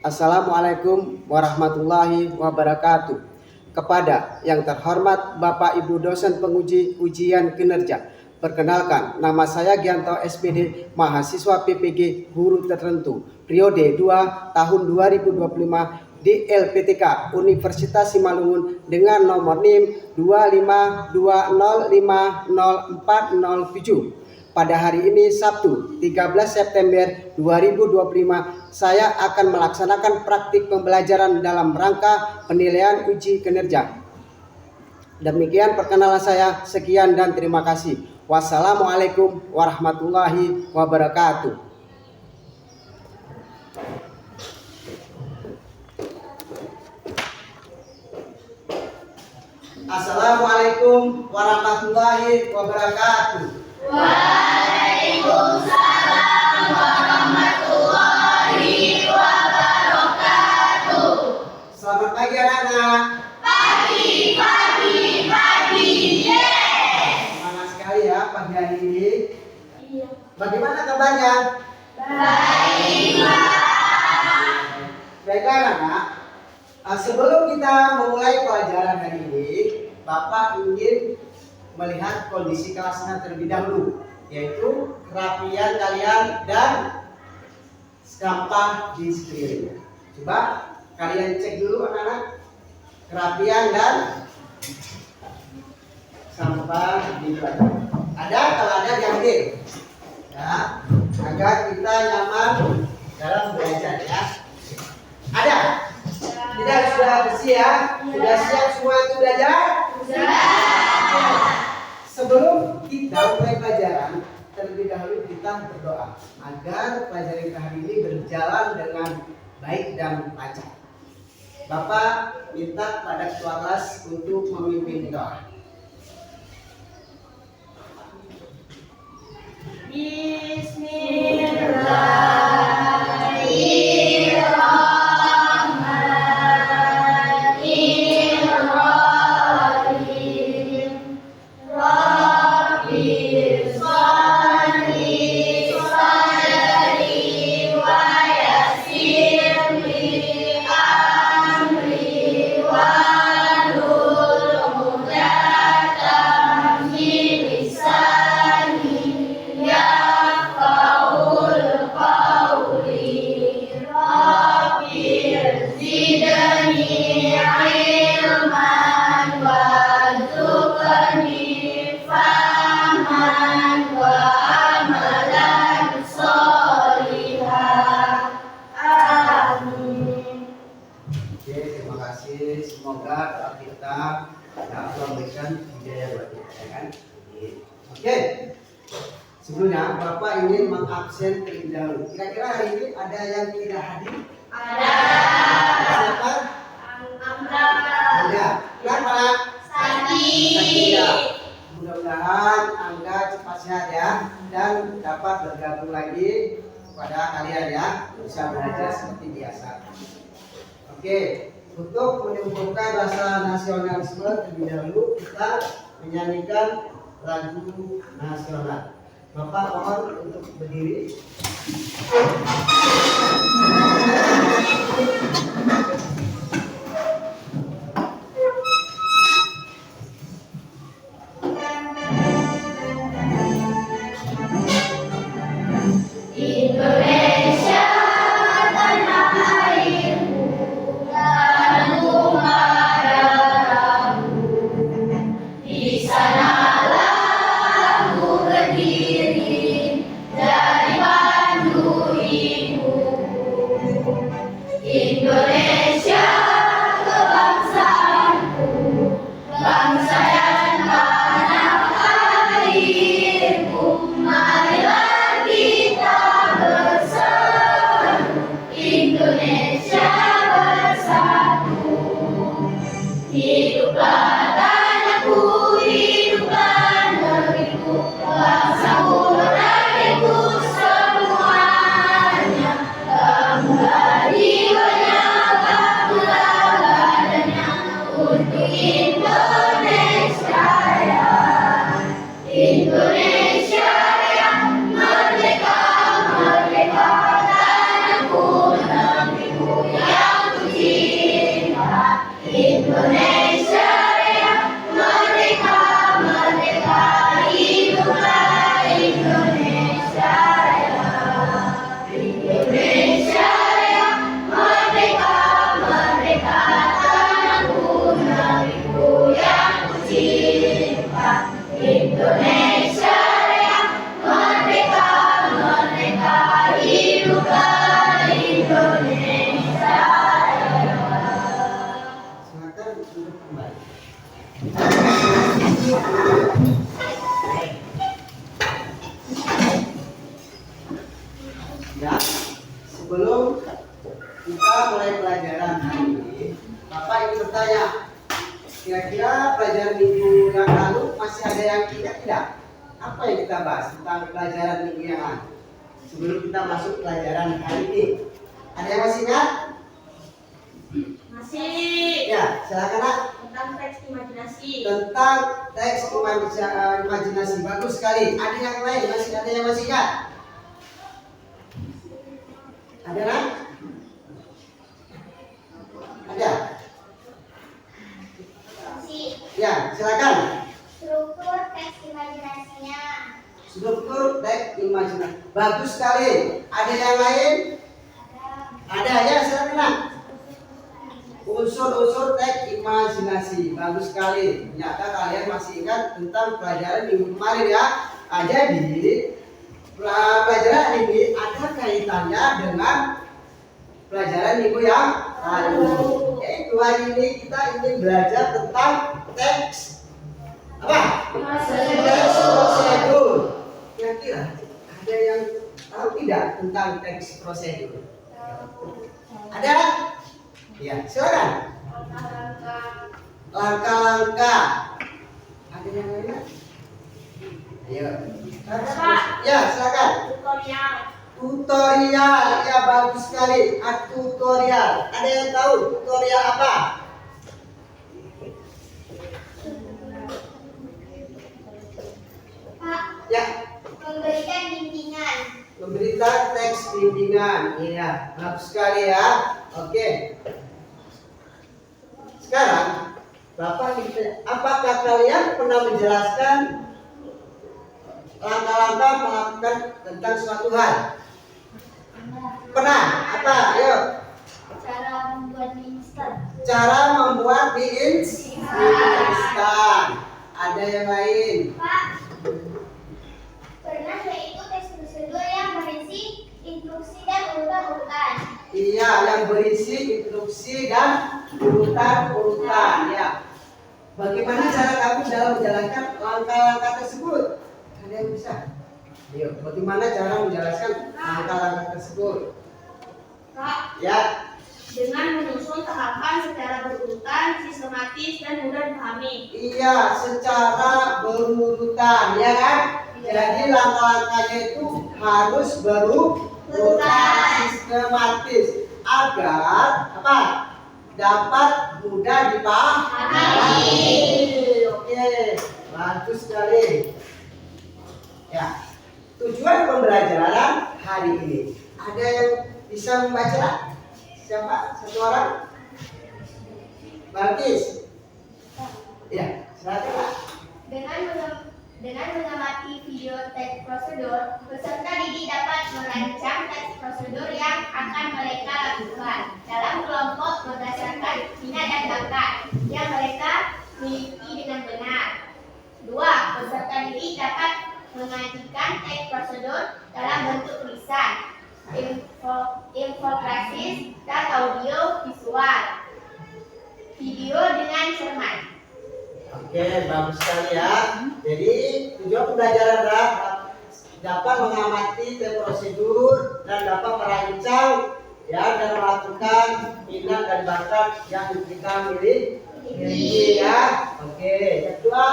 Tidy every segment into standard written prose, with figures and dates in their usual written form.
Assalamualaikum warahmatullahi wabarakatuh. Kepada yang terhormat Bapak Ibu dosen penguji ujian kinerja, perkenalkan, nama saya Gianto SPD, mahasiswa PPG Guru Tertentu, periode 2 tahun 2025 di LPTK Universitas Simalungun dengan nomor NIM 252050407. Pada hari ini Sabtu 13 September 2025 saya akan melaksanakan praktik pembelajaran dalam rangka penilaian uji kinerja. Demikian perkenalan saya, sekian dan terima kasih. Wassalamualaikum warahmatullahi wabarakatuh. Assalamualaikum warahmatullahi wabarakatuh. Waalaikumsalam warahmatullahi wabarakatuh. Selamat pagi anak-anak. Pagi. Yes. Semangat sekali ya pagi hari ini. Iya. Bagaimana kabarnya? Baik. Baiklah anak-anak. Sebelum kita memulai pelajaran hari ini, Bapak ingin melihat kondisi kelasnya terlebih dahulu, yaitu kerapian kalian dan sampah di sekelilingnya. Coba kalian cek dulu anak-anak, kerapian dan sampah di pelajaran. Ada? Kalau ada diambil ya, agar kita nyaman dalam belajar ya. Ada? Tidak, sudah bersih ya? Sudah siap semua untuk belajar? Sebelum kita mulai pelajaran, terlebih dahulu kita berdoa agar pelajaran kita hari ini berjalan dengan baik dan lancar. Bapak minta pada ketua kelas untuk memimpin doa. Semoga doa kita dapat memberikan hidayah buat kita, ya kan? Oke. Sebelumnya Bapak ingin mengabsen terlebih dahulu. Kira-kira hari ini ada yang tidak hadir? Ada. Siapa? Ada. Kenapa? Sakit. Mudah-mudahan Angga cepat sehat ya dan dapat bergabung lagi pada kalian ya, bisa belajar seperti biasa. Oke. Untuk menumbuhkan rasa nasionalisme terlebih dahulu kita menyanyikan lagu nasional. Bapak mohon untuk berdiri. Semuanya, kembali wajah kita mulai pelajaran hari ini, Bapak ingin bertanya, kira-kira pelajaran minggu yang lalu masih ada yang ingat tidak? Apa yang kita bahas tentang pelajaran minggu yang lalu? Sebelum kita masuk pelajaran hari ini, ada yang masih ingat? Masih. Ya, silakan Nak. Tentang teks imajinasi. Tentang teks imajinasi, bagus sekali. Ada yang lain? Masih ada yang masih ingat? Ada Nak? Ada? Masih. Ya, silakan. Struktur teks imajinasinya. Struktur teks imajinasi. Bagus sekali. Ada yang lain? Ada ya, silakan Nak. Unsur-unsur teks imajinasi. Bagus sekali. Ternyata kalian masih ingat tentang pelajaran minggu kemarin ya. Jadi pelajaran ini ada kaitannya dengan pelajaran minggu yang lalu. Yaitu hari ini kita ingin belajar tentang teks apa? Teks prosedur. Kira-kira ada yang tahu tidak tentang teks prosedur? Ada? Ya, silakan. Langkah-langkah. Ada yang lain? Ayo. Ya, silakan. Tutorial. Tutorial, ya bagus sekali. Tutorial. Ada yang tahu tutorial apa? Pak, Ya, memberikan bimbingan. memberikan teks bimbingan. Iya, bagus sekali ya. Oke. Sekarang, Bapak minta, apakah kalian pernah menjelaskan langkah-langkah melakukan tentang suatu hal? Pernah? Apa? Ayo. Cara membuat mie instan. Cara membuat mie instan. Ada yang lain? Pak, pernah yaitu teks prosedur yang berisi instruksi dan urutan-urutan. Iya, yang berisi instruksi dan urutan-urutan. Ya. Bagaimana cara kamu dalam menjalankan langkah-langkah tersebut? Ada yang bisa? Ayo, bagaimana cara menjelaskan langkah-langkah tersebut? Pak, Ya, dengan menyusun tahapan secara berurutan, sistematis dan mudah dipahami. iya, secara berurutan, ya kan? Jadi langkah-langkahnya itu harus berurutan, sistematis, agar apa? Dapat mudah dipahami. Oke, bagus sekali. Ya, tujuan pembelajaran hari ini. Ada yang bisa membaca? Siapa? Satu orang? Balkis. Ya, silakan Pak. Dengan mengamati video teks prosedur, peserta didik dapat merancang teks prosedur yang akan mereka lakukan dalam kelompok berdasarkan minat dan bakat yang mereka miliki dengan benar. 2. Peserta didik dapat mengajukan teks prosedur dalam bentuk tulisan, infografis, dan audio visual, video dengan cermat. Oke, bagus sekali ya. Jadi tujuan pembelajaran adalah dapat mengamati prosedur dan dapat merancang ya dan melakukan minat dan bakat yang kita miliki ya. Oke, yang kedua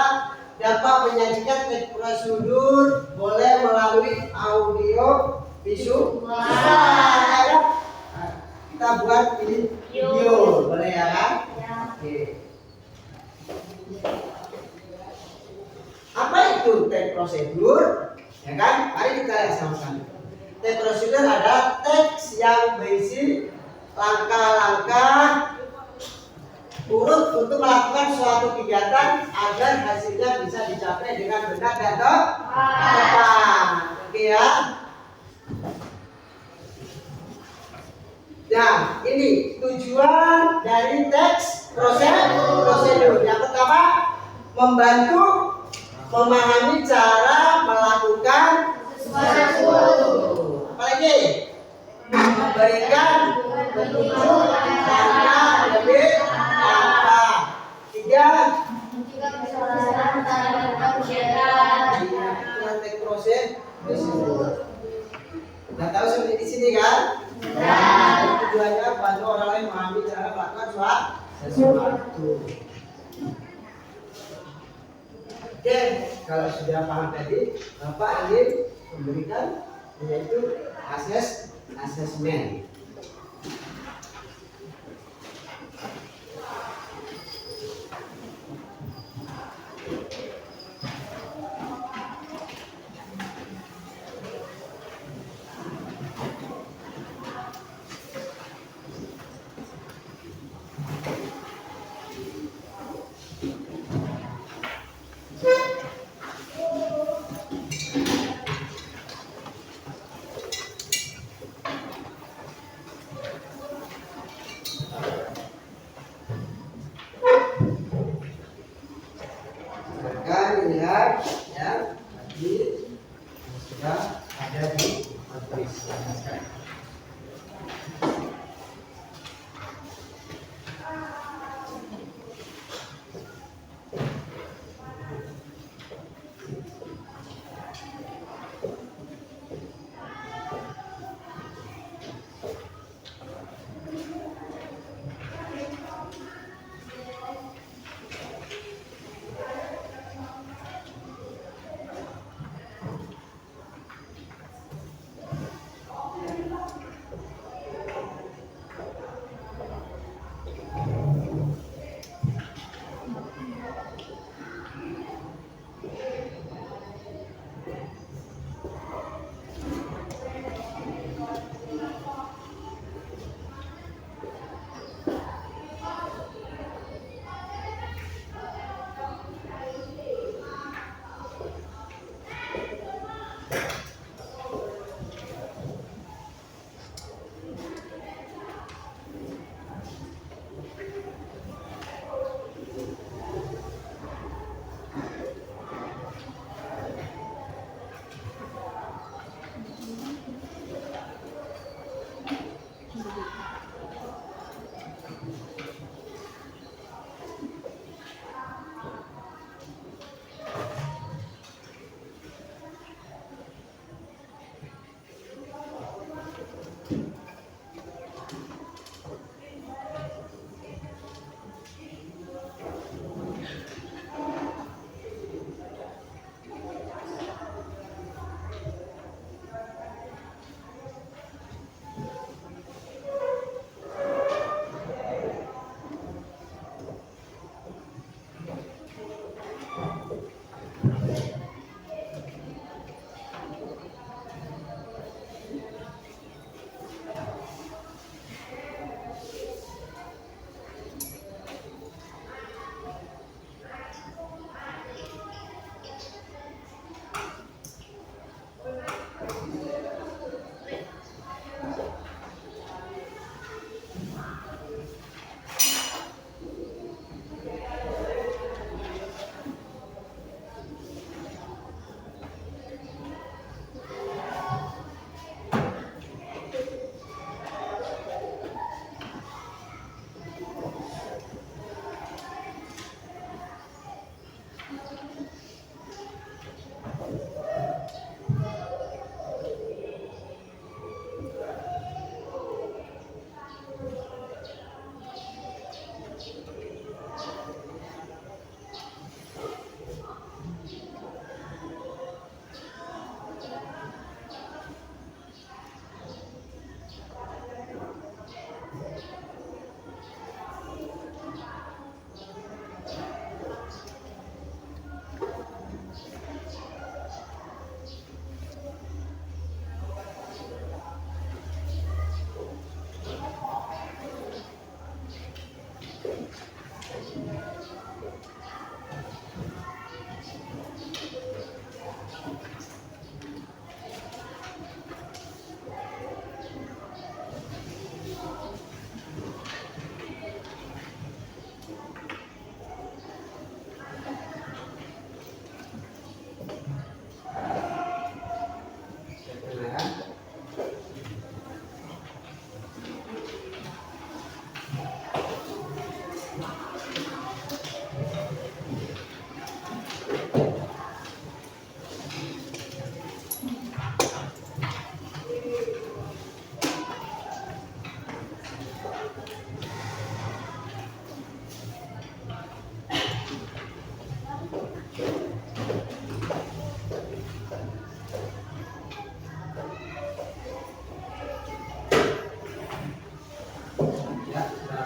dapat menyajikan teks prosedur boleh melalui audio visual. Ya, kita buat video boleh ya kan? Oke. Apa itu teks prosedur? Ya kan? Mari kita lihat sama-sama. Teks prosedur adalah teks yang berisi langkah-langkah urut untuk melakukan suatu kegiatan agar hasilnya bisa dicapai dengan benar dan tepat. Oke ya. Nah, ini tujuan dari teks prosedur. Yang pertama, membantu memahami cara melakukan sesuatu. Apalagi memberikan petunjuk langkah lebih langkah. 3, teks prosedur. Udah tahu sampai di sini kan? Nah, tujuannya bantu orang lain memahami cara melakukan sesuatu. Oke, kalau sudah paham tadi, Bapak ingin memberikan yaitu asesmen. Lihat ya, tadi sudah ada di matris.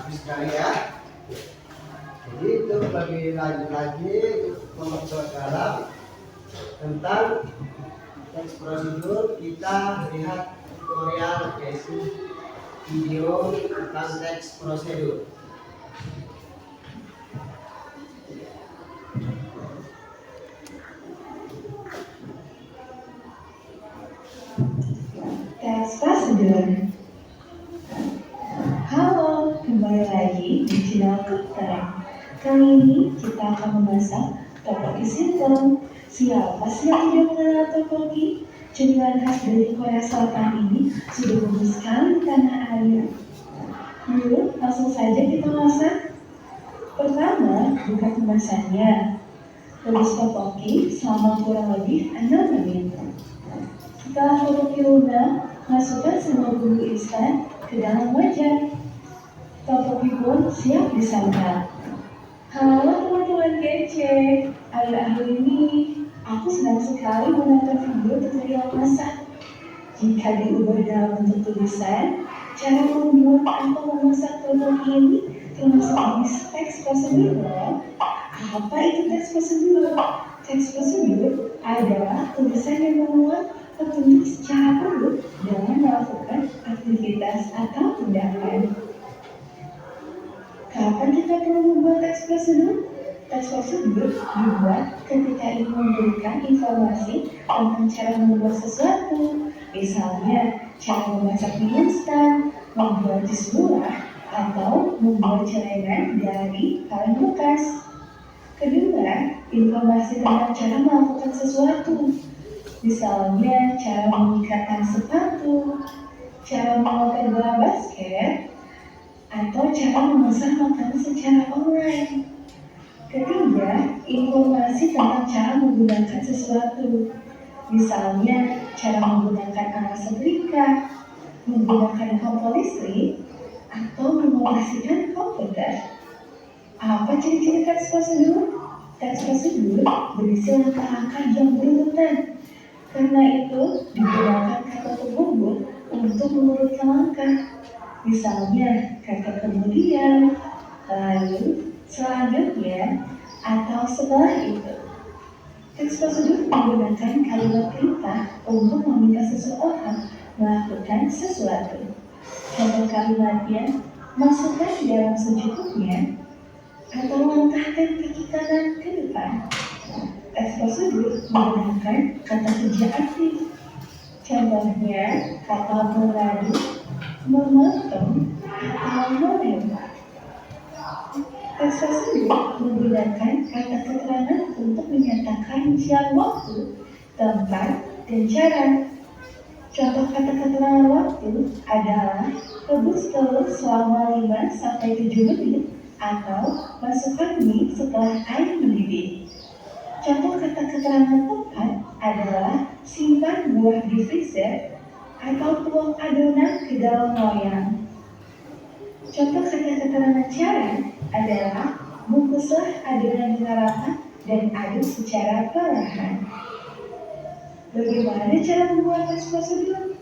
sekali ya. Jadi itu lebih lanjut lagi kelompok dalam tentang teks prosedur, kita lihat tutorial yaitu video tentang teks prosedur. Teks prosedur. Halo, kembali lagi di channel Cookterem. Kali ini kita akan memasak tteokbokki sintong. Siapa sih yang tidak mengenal tteokbokki? Cemilan khas dari Korea Selatan ini sudah bagus sekali di tanah air. Yuk, langsung saja kita masak. Pertama, buka kemasannya. Rebus tteokbokki selama kurang lebih 6 menit. Setelah tteokbokki lunak, masukkan semua bumbu instan ke dalam wajan. Tteokbokki pun siap disantap. Halo teman-teman kece, akhir-akhir ini aku senang sekali menonton video tutorial masak. Jika diubah dalam bentuk tulisan, cara membuat atau memasak tteokbokki ini termasuk jenis teks prosedur loh. Apa itu teks prosedur? Teks prosedur adalah tulisan yang memuat petunjuk secara urut dalam melakukan aktivitas atau tindakan. Kapan kita perlu membuat teks prosedur? Teks prosedur dibuat ketika ingin memberikan informasi tentang cara membuat sesuatu. Misalnya, cara memasak mie instan, membuat jus murah, atau membuat celengan dari kaleng bekas. Kedua, informasi tentang cara melakukan sesuatu. Misalnya, cara mengikatkan sepatu, cara memakai bola basket, atau cara memesan makanan secara online. Ketiga, informasi tentang cara menggunakan sesuatu. Misalnya, cara menggunakan alat setrika, menggunakan kompor listrik, atau mengoperasikan komputer. Apa ciri-ciri teks prosedur? Teks prosedur berisi langkah-langkah yang berurutan. Karena itu, digunakan kata penghubung untuk mengurutkan langkah. Misalnya, kata kemudian, lalu, selanjutnya, atau setelah itu. Teks prosedur menggunakan kalimat perintah untuk meminta seseorang melakukan sesuatu. Contoh kalimatnya, masukkan di dalam secukupnya, atau langkahkan kaki kanan ke depan. Teks prosedur menggunakan kata kerja aktif. Contohnya, kata mengaduk, memotong, atau melempar. Teks prosedur menggunakan kata keterangan untuk menyatakan jam waktu, tempat, dan cara. Contoh kata keterangan waktu adalah rebus telur selama 5-7 menit atau masukkan mie setelah air mendidih. Contoh kata keterangan tempat adalah simpan buah di freezer atau tuang adonan ke dalam loyang. Contoh kata keterangan cara adalah bungkuslah adonan dengan rapat dan aduk secara perlahan. Bagaimana cara membuat teks prosedur?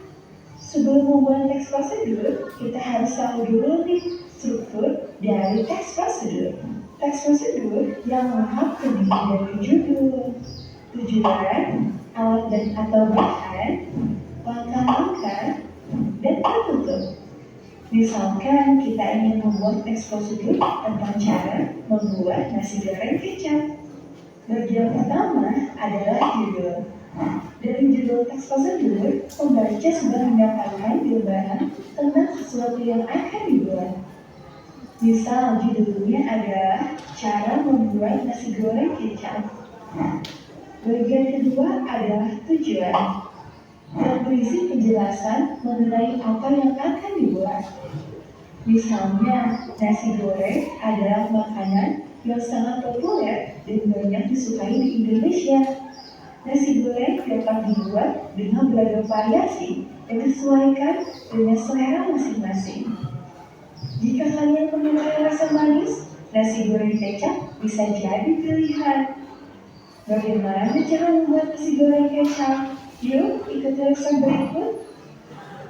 Sebelum membuat teks prosedur, kita harus tahu dulu nih struktur dari teks prosedur. Teks prosedur yang lengkap terdiri dari judul, tujuan, alat dan atau bahan, langkah-langkah, dan penutup. Misalkan kita ingin membuat teks prosedur tentang cara membuat nasi goreng kecap. Bagian pertama adalah judul. Dari judul teks prosedur, pembaca sudah mendapatkan gambaran tentang sesuatu yang akan dibuat. Misal judulnya adalah cara membuat nasi goreng kecap. Bagian kedua adalah tujuan, yang berisi penjelasan mengenai apa yang akan dibuat. Misalnya, nasi goreng adalah makanan yang sangat populer dan banyak disukai di Indonesia. Nasi goreng dapat dibuat dengan beragam variasi dan disesuaikan dengan selera masing-masing. Jika kalian menyukai rasa manis, nasi goreng kecap bisa jadi pilihan. Bagaimana cara membuat nasi goreng kecap? Yuk, ikuti lesson berikut.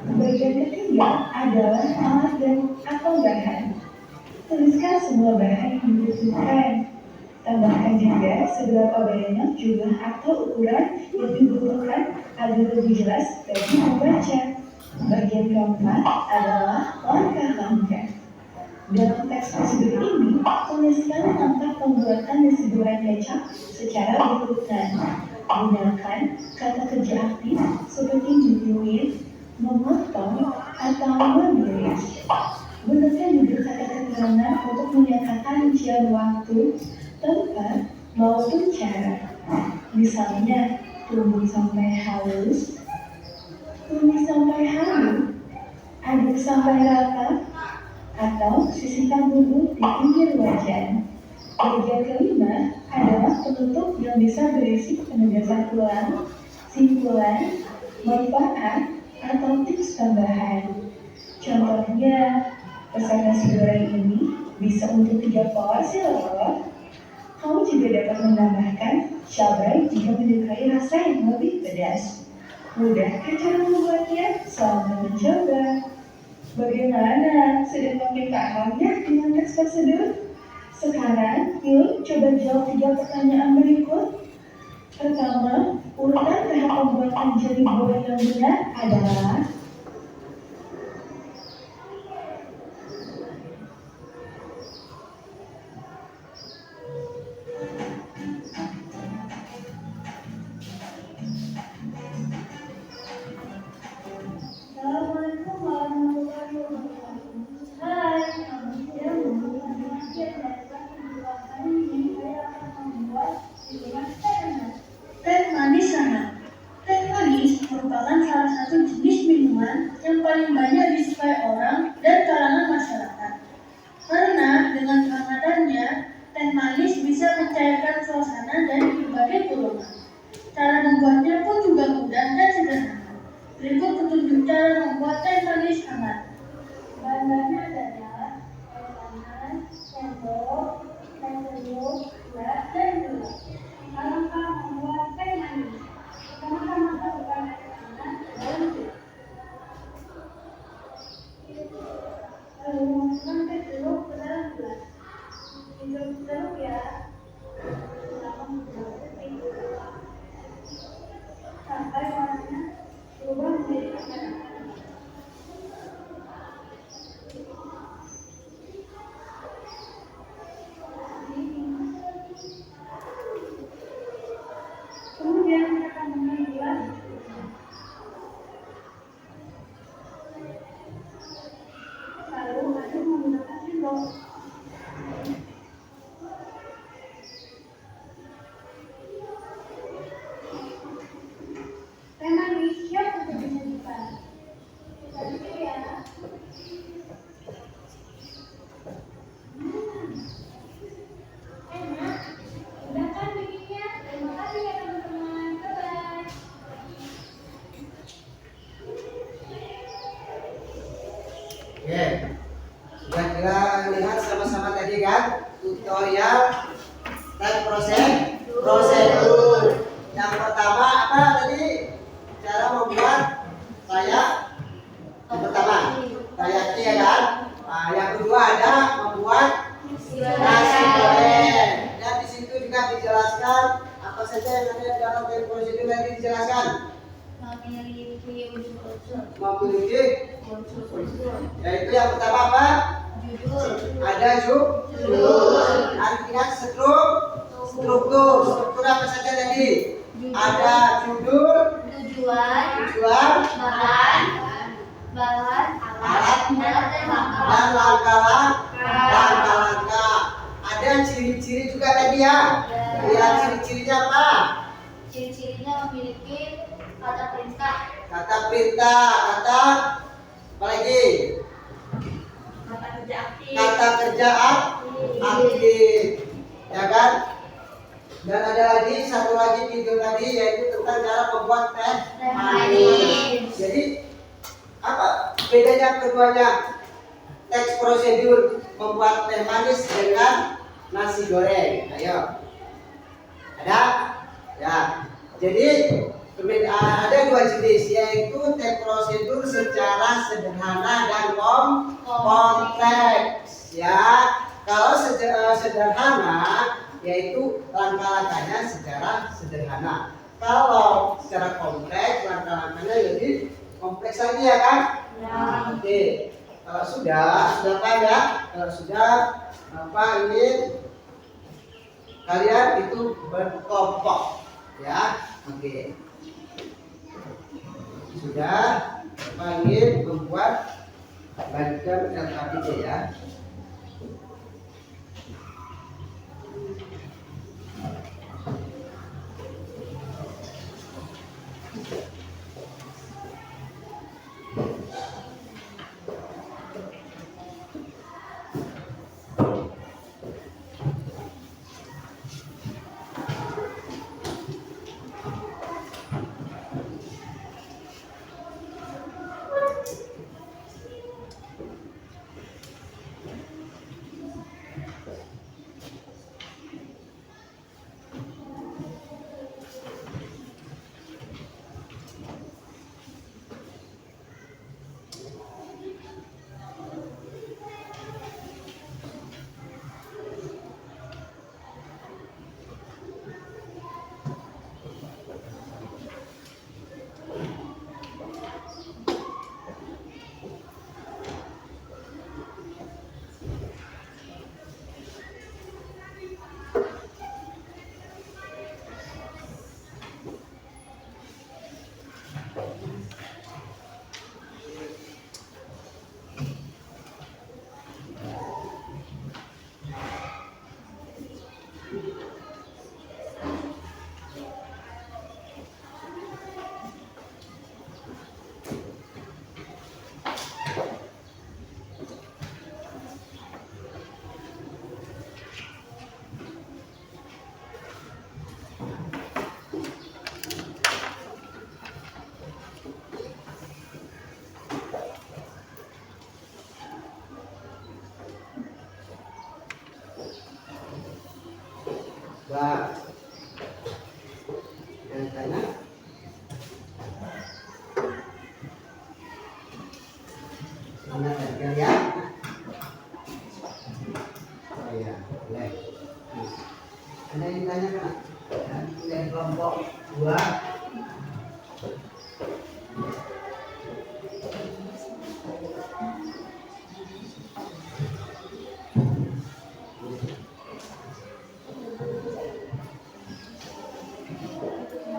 Bagian ketiga adalah alat dan atau bahan. Tuliskan semua bahan yang dibutuhkan. Tambahkan juga seberapa banyak jumlah atau ukuran yang dibutuhkan agar lebih jelas bagi membaca. Bagian keempat adalah langkah-langkah. Dalam teks prosedur ini, tuliskan langkah pembuatan nasi goreng kecap secara berurutan. Gunakan kata kerja aktif seperti menulis, memotong, atau menulis. Gunakan juga kata keterangan untuk menyatakan rincian waktu, tempat, maupun cara. Misalnya, tumis sampai halus, tumis sampai halus, aduk sampai rata, atau sisihkan bumbu di pinggir wajan. Bagian kelima adalah penutup yang bisa berisi penegasan ulang, simpulan, manfaat, atau tips tambahan. Contohnya, pesan nasi goreng ini bisa untuk 3 porsi loh. Kamu juga dapat menambahkan cabai jika menyukai rasa yang lebih pedas. Mudah kan cara membuatnya? Selamat mencoba. Bagaimana? Sudah makin paham ya dengan teks prosedur? Sekarang, yuk coba jawab 3 pertanyaan berikut. Pertama, urutan tahap pembuatan jelly boy yang benar adalah Assalamualaikum warahmatullahi wabarakatuh. Hai, kami sedang menggunakan hari ini saya akan membuat minuman teh manis hangat. Teh manis merupakan salah satu jenis minuman yang paling banyak disukai orang dan kalangan masyarakat. Karena dengan kehangatannya, teh manis bisa mencairkan suasana dari berbagai golongan. Cara membuatnya pun juga mudah dan sederhana. Berikut petunjuk cara membuat teh manis hangat. Bahan-bahannya adalah air panas, sendok, teh sejuk, gula, dan gula. Langkah membuat teh manis. Pertama-tama masukkan air panas ke dalam gelas. Lalu masukkan teh sejuk ke dalam gelas. Diaduk ya. Selama 15 detik. Sampai warnanya berubah menjadi merah. Kemudian kita akan mengambil gelas. Lalu aduk menggunakan sendok. Teh manis siap untuk disajikan. Kita aduk ya. Enak. Udah kan bikinnya? Terima kasih ya teman-teman. Bye-bye. Oke, sudah kita lihat sama-sama tadi kan tutorial dan prosedur. Yang pertama apa tadi? Cara membuat yang pertama tayaki ya kan? Nah, yang kedua ada membuat nasi goreng. Dan di situ juga dijelaskan apa saja yang ada dalam prosedur tadi dijelaskan. Memiliki unsur-unsur. Yaitu yang pertama apa? Judul. Ada judul. Artinya struktur apa saja tadi? Ada judul, Tujuan. bahan, Bahan. alat, dan langkah-langkah. Ada ciri-ciri juga tadi ya. Lihat ciri-cirinya apa? Ciri-cirinya memiliki kata perintah. Kata apa lagi? Kata kerja aktif. Kata kerja aktif, ya kan? Dan ada lagi satu lagi video tadi yaitu tentang cara membuat teh manis. Jadi apa bedanya keduanya? Teks prosedur membuat teh manis dengan nasi goreng. Ayo, ada? Ya. Jadi ada 2 jenis yaitu teks prosedur secara sederhana dan kompleks. Ya. Kalau sederhana, yaitu langkah-langkahnya secara sederhana. Kalau secara kompleks, langkah-langkahnya lebih kompleks lagi ya kan? Ya. Oke. Kalau sudah paham ya? Kalau sudah, apa ini kalian itu berkelompok ya? Oke. Sudah, apa ingin membuat bagian LKPD ya? Bah, yang tanya mana tadi ya? Oh ya, boleh. Ada yang tanya kan? Dari kelompok 2.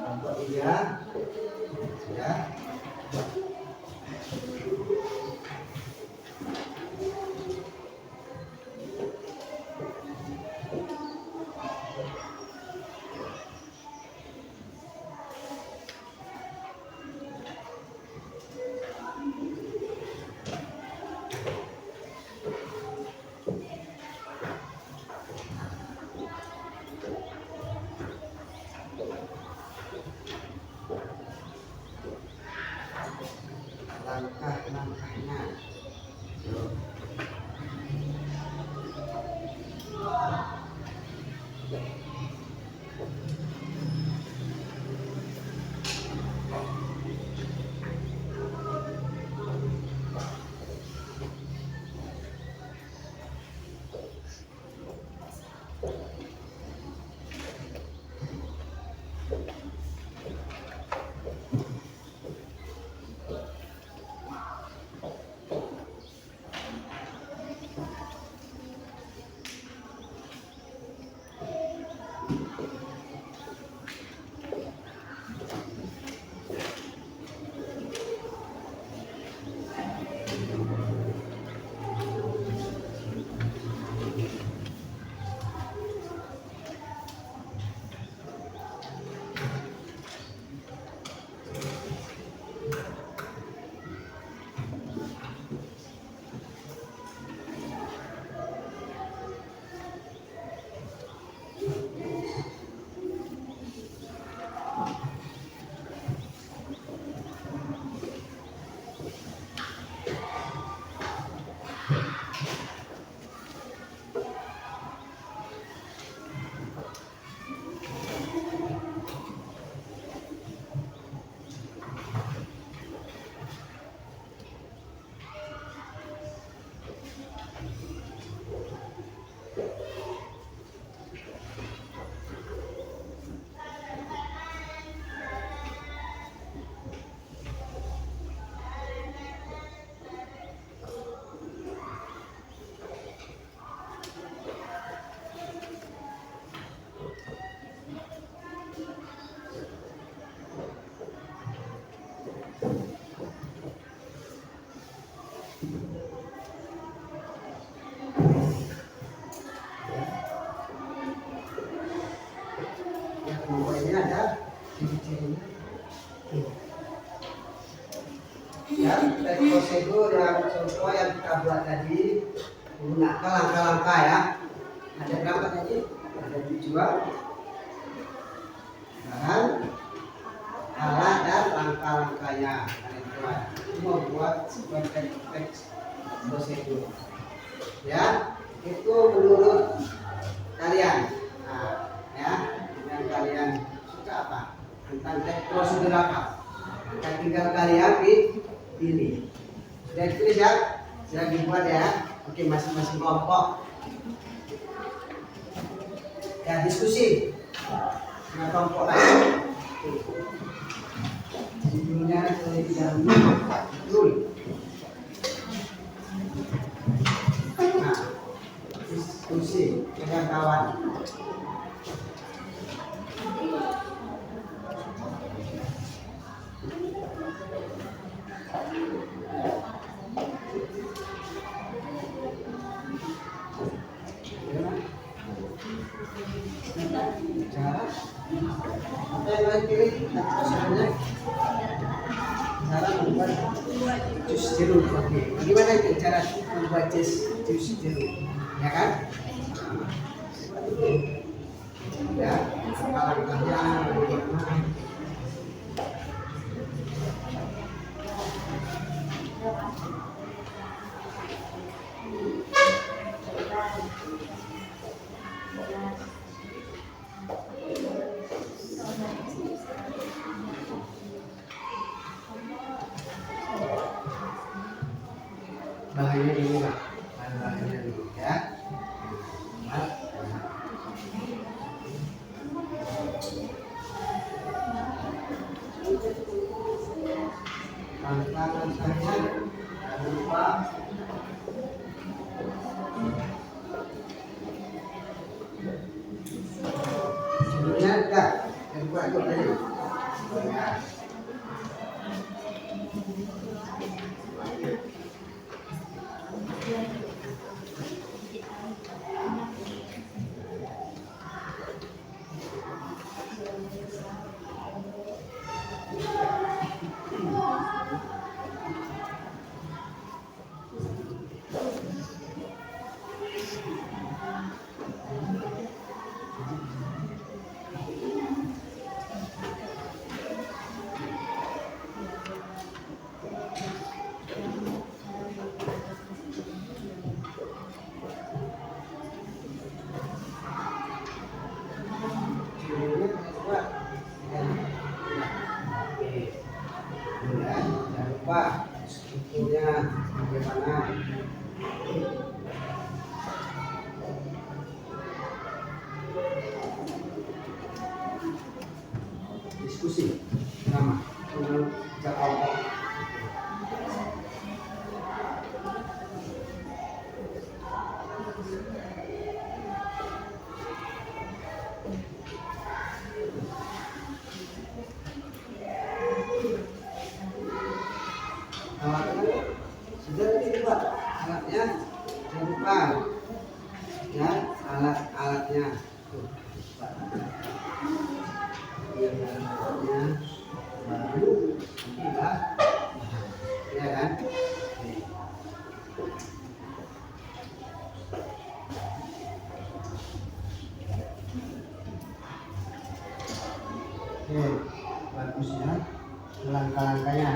Kelompok 3 ya. langkah-langkah ya. Ada berapa tadi? Ada 7. Bahan, alat dan langkah-langkahnya. Kalian buat. Itu membuat sebuah teks prosedur. Ya, itu menurut kalian. Nah, ya, yang kalian suka apa? Tentang teks prosedur apa? Dan tinggal kalian pilih. Sudah ditulis ya? Sudah dibuat ya? Oke, masing-masing kelompok. Ya, diskusi dengan kelompok lain. Judulnya terlebih dahulu judul. Nah, diskusi dengan kawan. Apa yang lain pilih? Sebenarnya cara membuat jus jeruk. Oke, bagaimana itu cara membuat jus jeruk? Ya kan? Ya, langkah-langkahnya bagaimana? Bahannya dulu lah, bahan-bahannya dulu ya. Langkah-langkahnya jangan lupa. Judulnya enggak, yang buat itu tadi. Jangan lupa strukturnya bagaimana. Diskusi sama dengan kelompok. Alatnya sudah dibuat, alatnya jangan lupa ya, alatnya tuh. Yang alatnya baru kita ya kan. Oke, bagus ya, langkah-langkahnya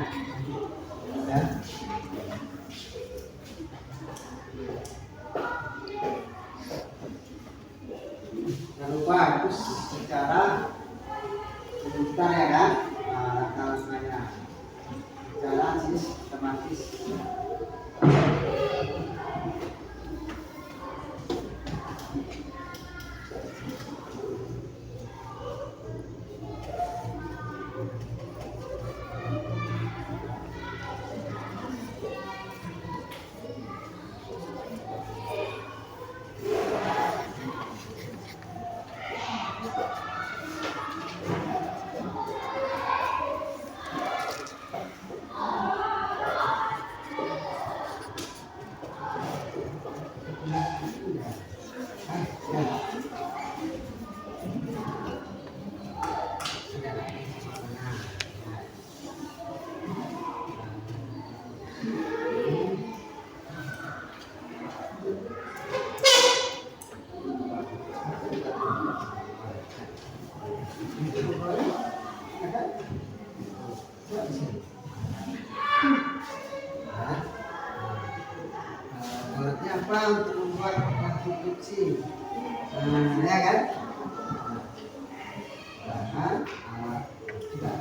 ya. Jangan lupa itu secara sebentar ya kan. Nah, langkah-langkahnya secara sistematis. konsumsi. Ya kan? Bahan alat juga.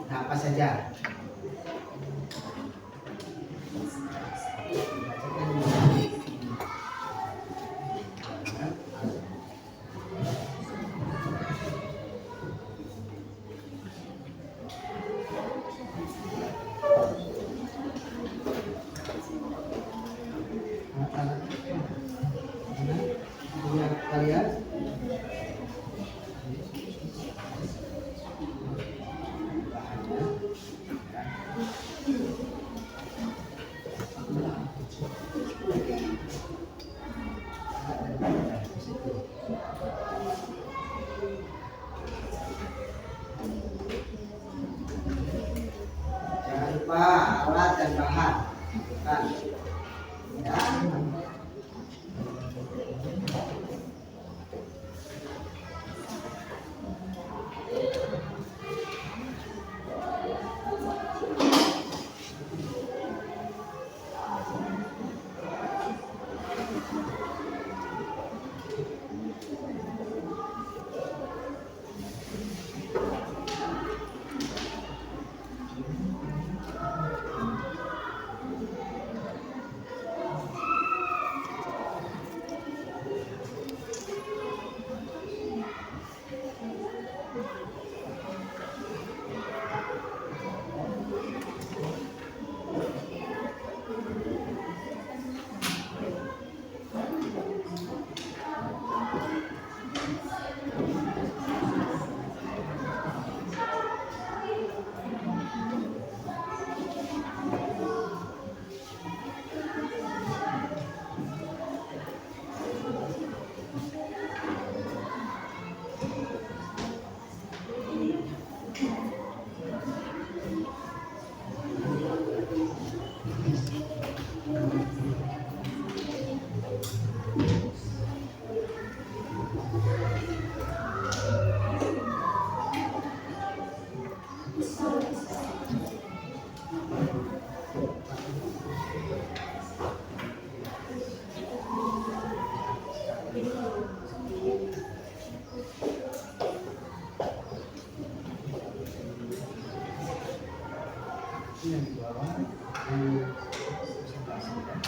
Nah, apa saja? Kalian jangan lupa alat dan bahan. Bukan. Ya. Yang di bawah di presentasikan.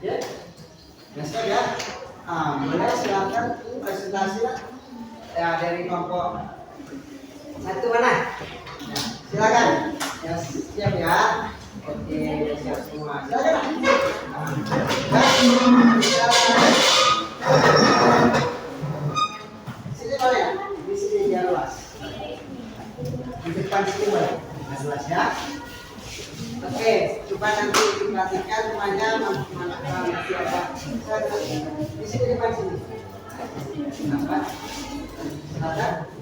Ya, biasa ya. Boleh silakan presentasi ya dari kelompok satu mana? Ya, silakan. Ya, siap ya. Oke, siap semua. Silakan. Sini boleh ya? Di sini biar luas. Di depan sini boleh. Biar luas ya. Oke, coba nanti diperhatikan semuanya mana siapa. Di sini depan sini. Apa? Silakan.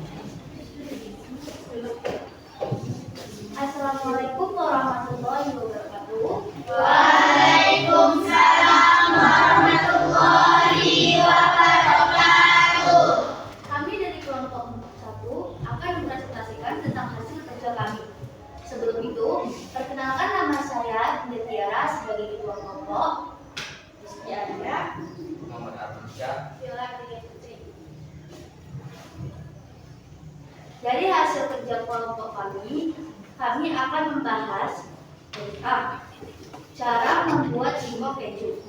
Assalamualaikum warahmatullahi wabarakatuh. Waalaikumsalam warahmatullahi wabarakatuh. Kami dari kelompok 1 akan mempresentasikan tentang hasil kerja kami. Sebelum itu, perkenalkan nama saya Dinda Tiara sebagai ketua kelompok. Rizky Andra, Muhammad Arfusya. Viola Putri. Dari hasil kerja kelompok kami akan membahas tentang cara membuat singkong keju.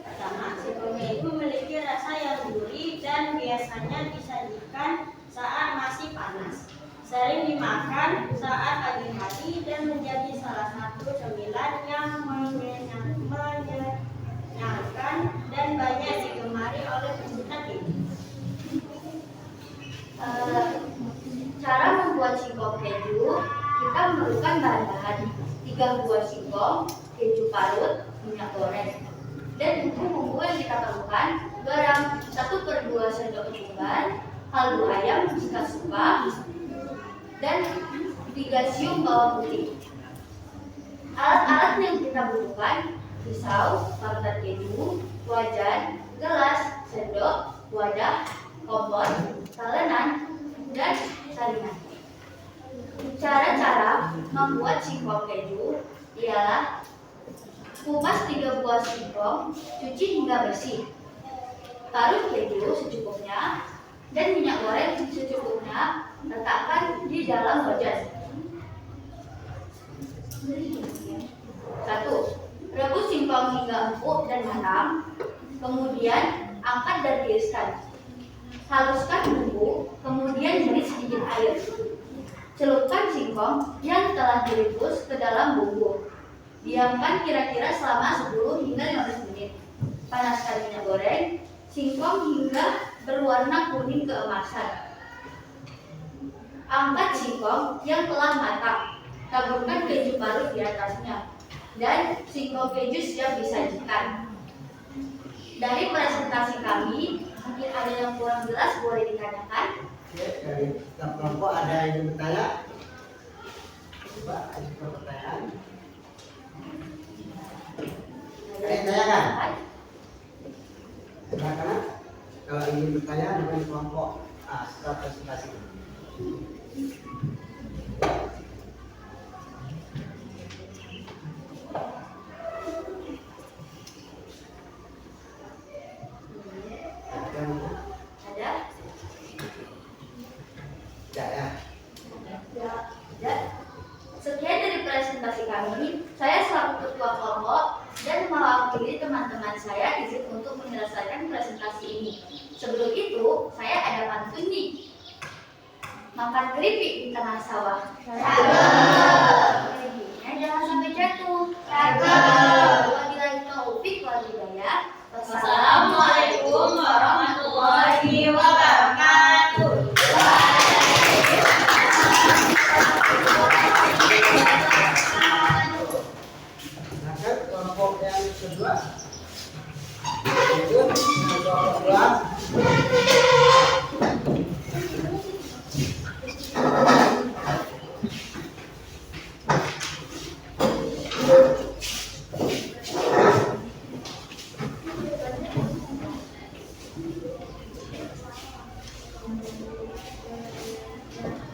Pertama, singkongnya itu memiliki rasa yang gurih dan biasanya disajikan saat masih panas. Sering dimakan saat pagi hari dan menjadi salah satu cemilan yang mengenyangkan dan banyak digemari oleh pecinta keju. Cara membuat singkong keju, kita memerlukan bahan-bahan 3 buah singkong, keju parut, minyak goreng, dan bumbu-bumbu yang kita perlukan: garam, kaldu ayam jika suka, dan 3 siung bawang putih. Alat-alat yang kita butuhkan: pisau, parutan keju, wajan, gelas, sendok, wadah, kompor, talenan, dan saringan. Cara-cara membuat singkong keju ialah: kupas 3 buah singkong, cuci hingga bersih. Parut keju secukupnya dan minyak goreng secukupnya, letakkan di dalam wajan. 1. Rebus singkong hingga empuk dan matang, kemudian angkat dan tiriskan. Haluskan bumbu, kemudian beri sedikit air. Celupkan singkong yang telah direbus ke dalam bumbu. Diamkan kira-kira selama 10 hingga 15 menit. Panaskan minyak goreng singkong hingga berwarna kuning keemasan. Angkat singkong yang telah matang. Taburkan keju parut di atasnya, dan singkong keju siap disajikan. Dari presentasi kami, mungkin ada yang kurang jelas boleh ditanyakan. Oke, dari setiap kelompok ada yang ingin bertanya? Coba ajukan pertanyaan. Ada yang tanyakan? Silakan. Kalau ingin bertanya dengan kelompok setelah presentasi. Ada? Tidak ya? Ya. Sekian dari presentasi kami. Saya selaku ketua kelompok dan mewakili teman-teman saya izin untuk menyelesaikan presentasi ini. Sebelum itu, saya ada pantun nih. Makan keripik di tengah sawah. Keripiknya jangan sampai jatuh. Wabillahi taufik wal hidayah. Wassalamualaikum warahmatullahi wabarakatuh. Silakan kelompok yang kedua. Itu kelompok kedua.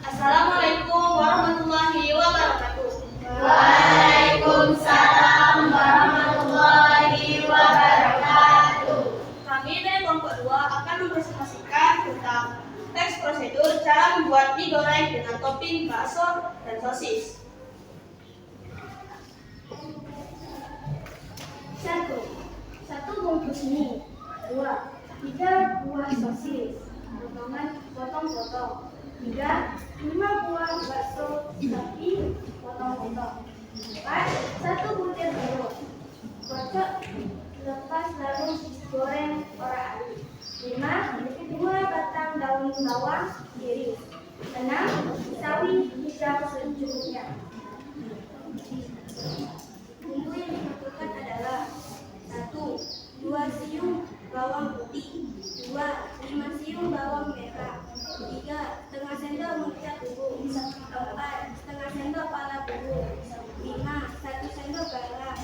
Assalamualaikum warahmatullahi wabarakatuh. Waalaikumsalam warahmatullahi wabarakatuh. Kami dari kelompok 2 akan mempresentasikan tentang teks prosedur cara membuat mie goreng dengan topping bakso dan sosis. 1 bungkus mie. 2 3 buah sosis, potong-potong. 3 5 buah bakso sapi, potong-potong. 4 1 butir telur, kocok lepas lalu goreng ora-ari. 5 2 batang daun bawang iris. 6 sawi hijau secukupnya. Bumbu yang dibutuhkan adalah 1 2 siung bawang putih, 2 5 siung bawang merah, 3 setengah sendok merica bubuk, 4 setengah sendok pala bubuk, 5 1 sendok garam,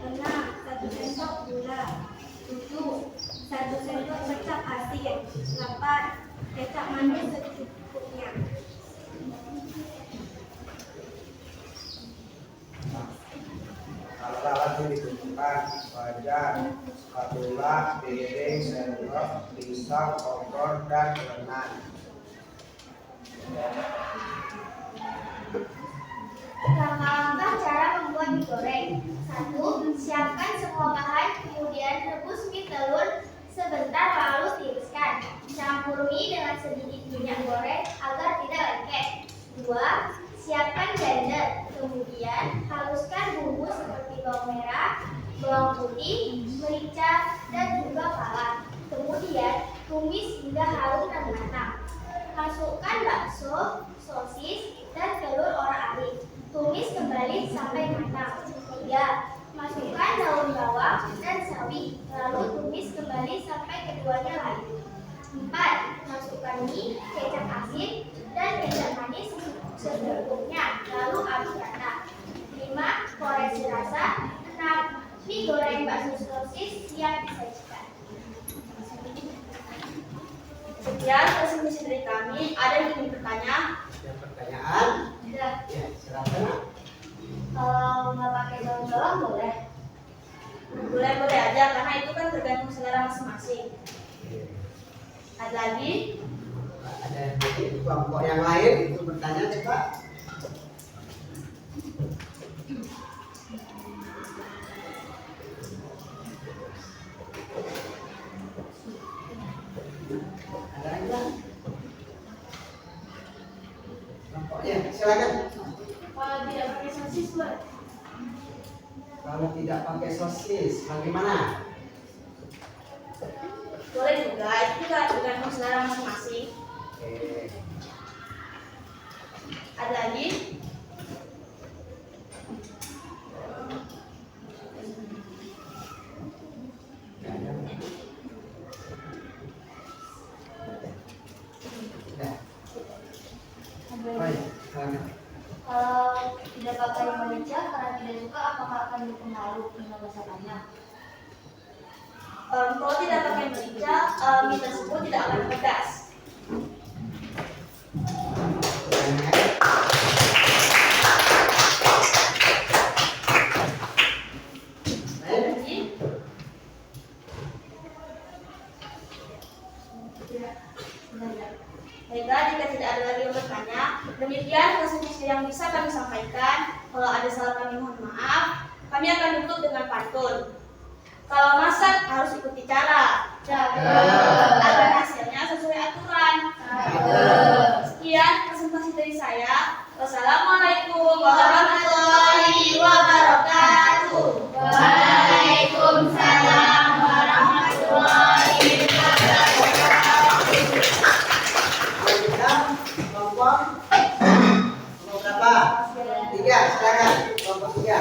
6 1 sendok gula, 7 1 sendok kecap asin, 8 kecap manis secukupnya. Alat-alat yang dibutuhkan: wajan, spatula, piring, sendok, pisau, kompor, dan talenan. Langkah-langkah cara membuat mie goreng. 1. Siapkan semua bahan, kemudian rebus mie telur sebentar lalu tiriskan. Campur mie dengan sedikit minyak goreng agar tidak lengket. 2. Siapkan blender, kemudian haluskan bumbu seperti bawang merah, bawang putih, merica, dan juga pala. Kemudian tumis hingga harum dan matang. Masukkan bakso, sosis, dan telur ora-arik. Tumis kembali sampai matang. 3. Masukkan daun bawang dan sawi, lalu tumis kembali sampai keduanya layu. 4. Masukkan mie, kecap asin, dan kecap manis secukupnya, lalu aduk rata. 5. Koresi rasa. 6. Mie goreng bakso sosis siap disajikan. Sekian presentasi dari kami. Ada yang ingin bertanya? Ada pertanyaan? Udah. Ya, silakan. Kalau nggak pakai daun bawang boleh. Boleh-boleh aja karena itu kan tergantung selera masing-masing. Oke. Ada lagi? Ada kelompok yang lain itu bertanya coba. Ada enggak? Kelompoknya silakan. Kalau tidak pakai sosis boleh. Kalau tidak pakai sosis bagaimana? Boleh juga, itu juga tergantung selera masing-masing. Oke. Ada lagi? Sudah. Oh ya, silakan. Kalau tidak pakai merica karena tidak suka, apakah akan berpengaruh dengan masakannya? Kalau tidak pakai merica, mie tersebut tidak akan pedas. Lagi? Baiklah, jika tidak ada lagi yang bertanya, demikian presentasi yang bisa kami sampaikan. Kalau ada salah kami mohon maaf. Kami akan tutup dengan pantun. Kalau masak harus ikuti cara agar hasilnya sesuai aturan. Sekian presentasi dari saya. Wassalamualaikum warahmatullahi wabarakatuh. Waalaikumsalam warahmatullahi wabarakatuh. Kelompok berapa? 3, silakan. Kelompok 3.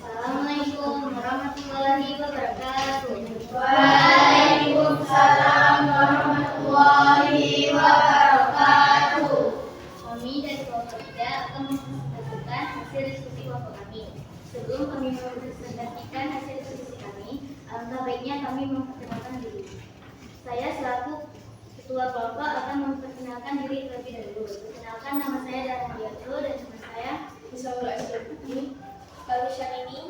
Assalamualaikum warahmatullahi wabarakatuh. Waalaikumsalam warahmatullahi wabarakatuh. Kami dari kelompok 3 akan mempresentasikan hasil diskusi kelompok kami. Sebelum kami mempresentasikan hasil diskusi kami, alangkah baiknya kami memperkenalkan diri. Saya selaku ketua kelompok akan memperkenalkan diri terlebih dahulu. Perkenalkan, nama saya Darmayanto dan teman saya Ismail Asyafuddin, lalu Syanini.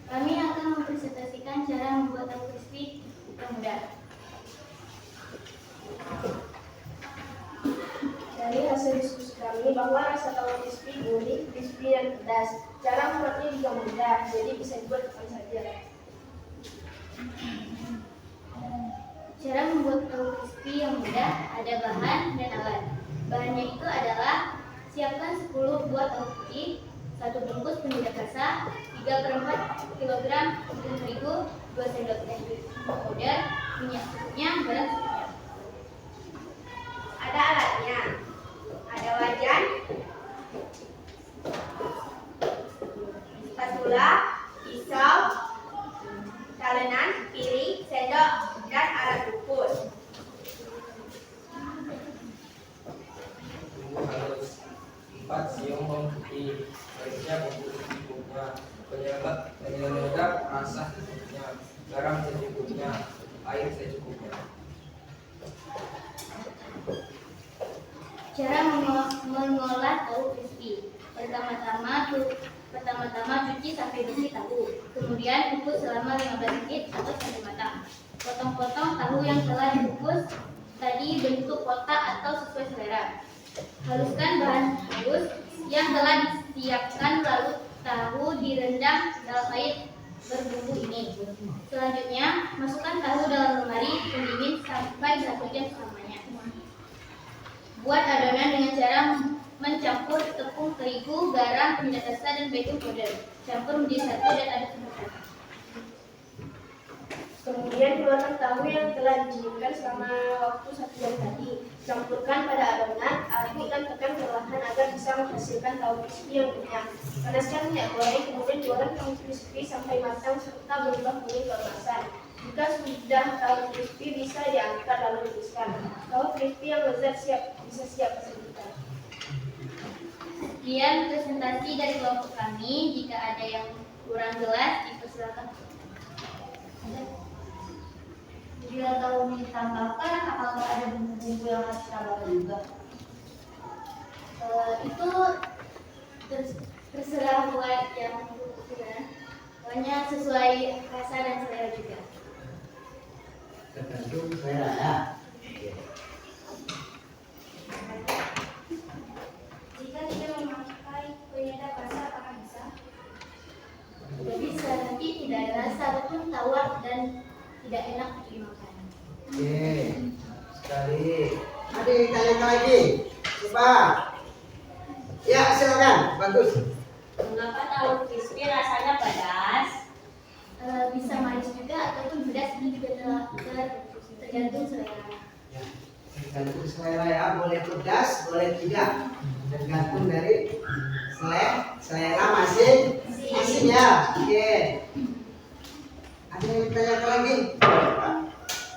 Kami akan mempresentasikan cara membuat tahu crispy yang mudah. Dari hasil diskusi kami bahwa rasa tahu crispy gurih, crispy dan pedas. Cara membuatnya juga mudah, jadi bisa dibuat kapan saja. Cara membuat tahu crispy yang mudah ada bahan dan alat. Bahannya itu adalah siapkan 10 buah tahu putih, 1 bungkus penyedap rasa, 3/4 kg tepung terigu, 2 sendok teh powder, minyak secukupnya, garam secukupnya. Ada alatnya. Ada wajan, spatula, pisau, talenan, piring, sendok, dan alat ukur. Harus 4 siung bawang putih, baiknya bumbu secukupnya, penyedap rasa secukupnya, garam secukupnya, air secukupnya. Cara mengolah tahu crispy. Pertama-tama cuci sampai bersih tahu. Kemudian kukus selama 15 menit atau sampai matang. Potong-potong tahu yang telah dikukus tadi bentuk kotak atau sesuai selera. Haluskan bahan halus yang telah disiapkan, lalu tahu direndam dalam air berbumbu ini. Selanjutnya, masukkan tahu dalam lemari pendingin sampai 1 jam selamanya. Buat adonan dengan cara mencampur tepung minyak dasar dan baking powder. Campur menjadi satu dan aduk merata. Kemudian keluarkan tahu yang telah didinginkan selama waktu 1 jam tadi. Campurkan pada adonan, aduk dan tekan perlahan agar bisa menghasilkan tahu crispy yang kenyal. Panaskan minyak goreng, kemudian goreng tahu crispy sampai matang serta berubah kuning keemasan. Jika sudah tahu crispy bisa diangkat lalu tiriskan. Tahu crispy yang lezat bisa siap disajikan. Sekian presentasi dari kelompok kami. Jika ada yang kurang jelas, dipersilakan. Bila tahu ditambahkan, apakah ada bumbu-bumbu yang harus ditambahkan juga? Itu terserah buat yang pokoknya sesuai rasa dan selera juga. Tergantung selera ya. Jika tidak memakai penyedap rasa, apakah bisa? Tidak bisa, nanti tidak ada rasa ataupun tawar dan tidak enak dimakan. Oke, sekali. Ada yang tanya lagi? Coba. Ya, silakan. Bagus. Mengapa tahu crispy rasanya pedas? Bisa manis juga ataupun pedas, ini juga tergantung selera. Ya, tergantung selera ya. Boleh pedas, boleh tidak. Tergantung dari selera masing-masing ya. Oke. Ada yang tanya lagi?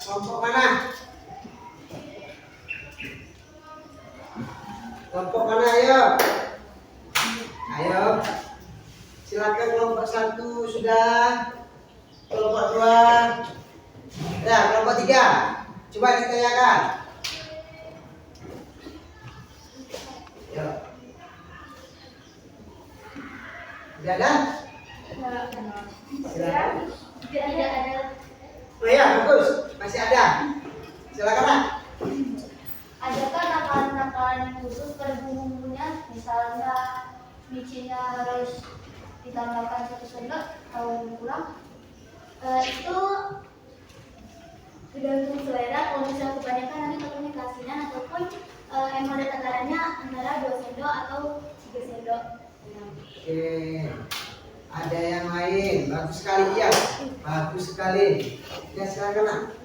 Kelompok mana? Kelompok mana ayo? Ayo. Silakan kelompok 1 sudah. Kelompok 2. Ya, kelompok 3. Coba ditanyakan. Ya. Tidak ada? Silakan. Tidak ada. Oh ya, bagus. Masih ada. Silakan, Pak. Adakah nakalan-nakalan yang khusus pada bumbunya? Misalnya micinnya harus ditambahkan 1 sendok atau kurang? Itu tergantung selera. Kalau misalnya kebanyakan nanti takutnya keasinan ataupun emang ada takarannya antara 2 sendok atau 3 sendok. Oke. Ada yang lain? Bagus sekali ya. Bagus sekali. Ya, silakan, Pak.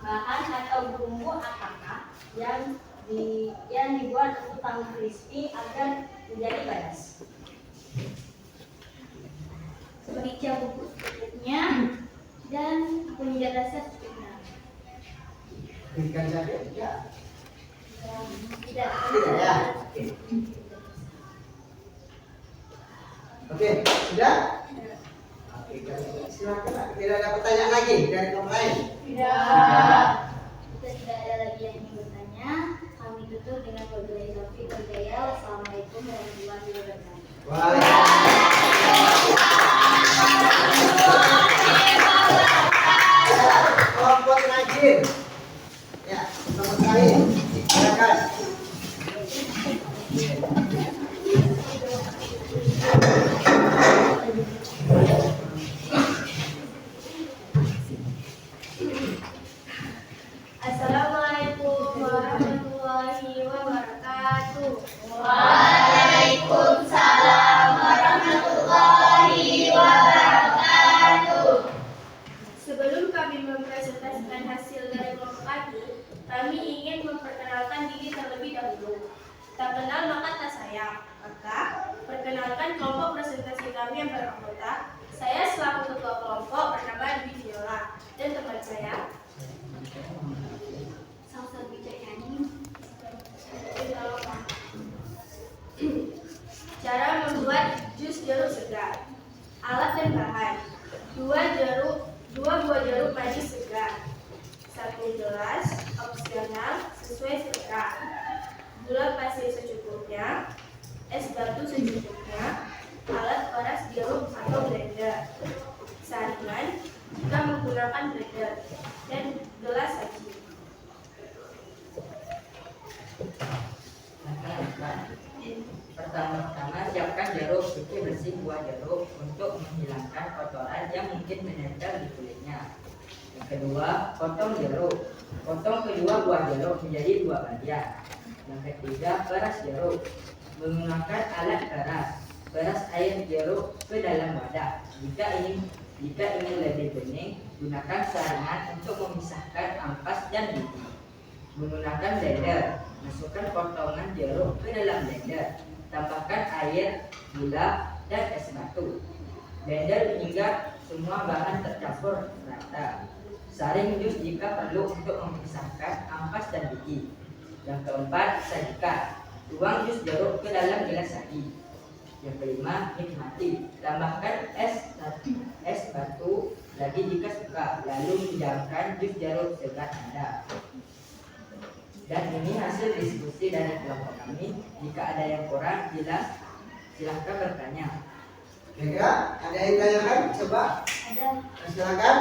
Bahan atau bumbu apakah yang dibuat untuk tahu crispy agar menjadi pedas? Merica bubuk secukupnya dan penyedap rasa secukupnya. Berikan saja ya. Tidak. Tidak ya. Oke, sudah? Oke, silakan, Pak. Tidak ada pertanyaan lagi dari kelompok lain? Tidak. Jika tidak ada lagi yang ingin bertanya, kami tutup dengan wabillahi taufiq wal hidayah. Wassalamualaikum warahmatullahi wabarakatuh. Kelompok rajin. Ya, selamat kali. Silakan. Assalamualaikum warahmatullahi wabarakatuh. Waalaikumsalam warahmatullahi wabarakatuh. Sebelum kami mempresentasikan hasil dari kelompok kami ingin memperkenalkan diri terlebih dahulu. Tak kenal maka tak sayang. Maka, perkenalkan kelompok presentasi kami yang beranggota. Saya selaku ketua kelompok bernama Dwi Viola dan teman saya Salsa Wijayani. Cara membuat jus jeruk segar. Alat dan bahan: 2 buah jeruk manis segar, 1 gelas, opsional sesuai selera, gula pasir secukupnya, es batu secukupnya, alat peras jeruk atau blender, saringan jika menggunakan blender, dan gelas saji. Pertama-tama siapkan jeruk, cuci bersih buah jeruk untuk menghilangkan kotoran yang mungkin menempel di kulitnya. Yang kedua, potong jeruk. Potong kedua buah jeruk menjadi 2 bagian. Yang ketiga, peras jeruk. Menggunakan alat peras. peras air jeruk ke dalam wadah. Jika ingin lebih bening, gunakan saringan untuk memisahkan ampas dan biji. Menggunakan blender, masukkan potongan jeruk ke dalam blender. Tambahkan air, gula, dan es batu. Blender hingga semua bahan tercampur rata. Saring jus jika perlu untuk memisahkan ampas dan biji. Yang keempat, sajikan. Tuang jus jeruk ke dalam gelas lagi. Yang kelima, nikmati. Tambahkan es batu lagi jika suka. Lalu hidangkan jus jeruk segar Anda. Dan ini hasil diskusi dari kelompok kami. Jika ada yang kurang jelas, silahkan bertanya. Kira ada yang tanyakan? Coba. Ada. Silakan.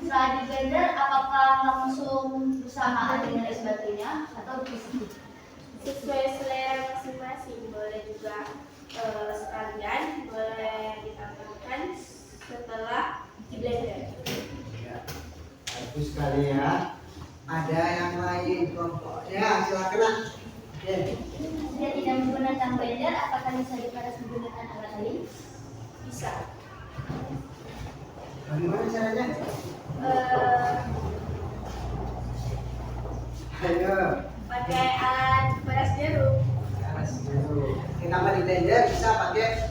Setelah di blender, apakah langsung bersamaan dengan es batunya atau dipisah? Sesuai selera masing-masing, boleh juga sekalian, boleh ditampilkan setelah di blender. Ya. Bagus sekali ya. Ada yang lain kelompoknya, silakan. Oke. Jika tidak menggunakan blender, apakah bisa diperas menggunakan alat lain? Bisa. Bagaimana caranya? Ayo. Pakai alat peras jeruk. Alas dulu. Kenapa di blender bisa pakai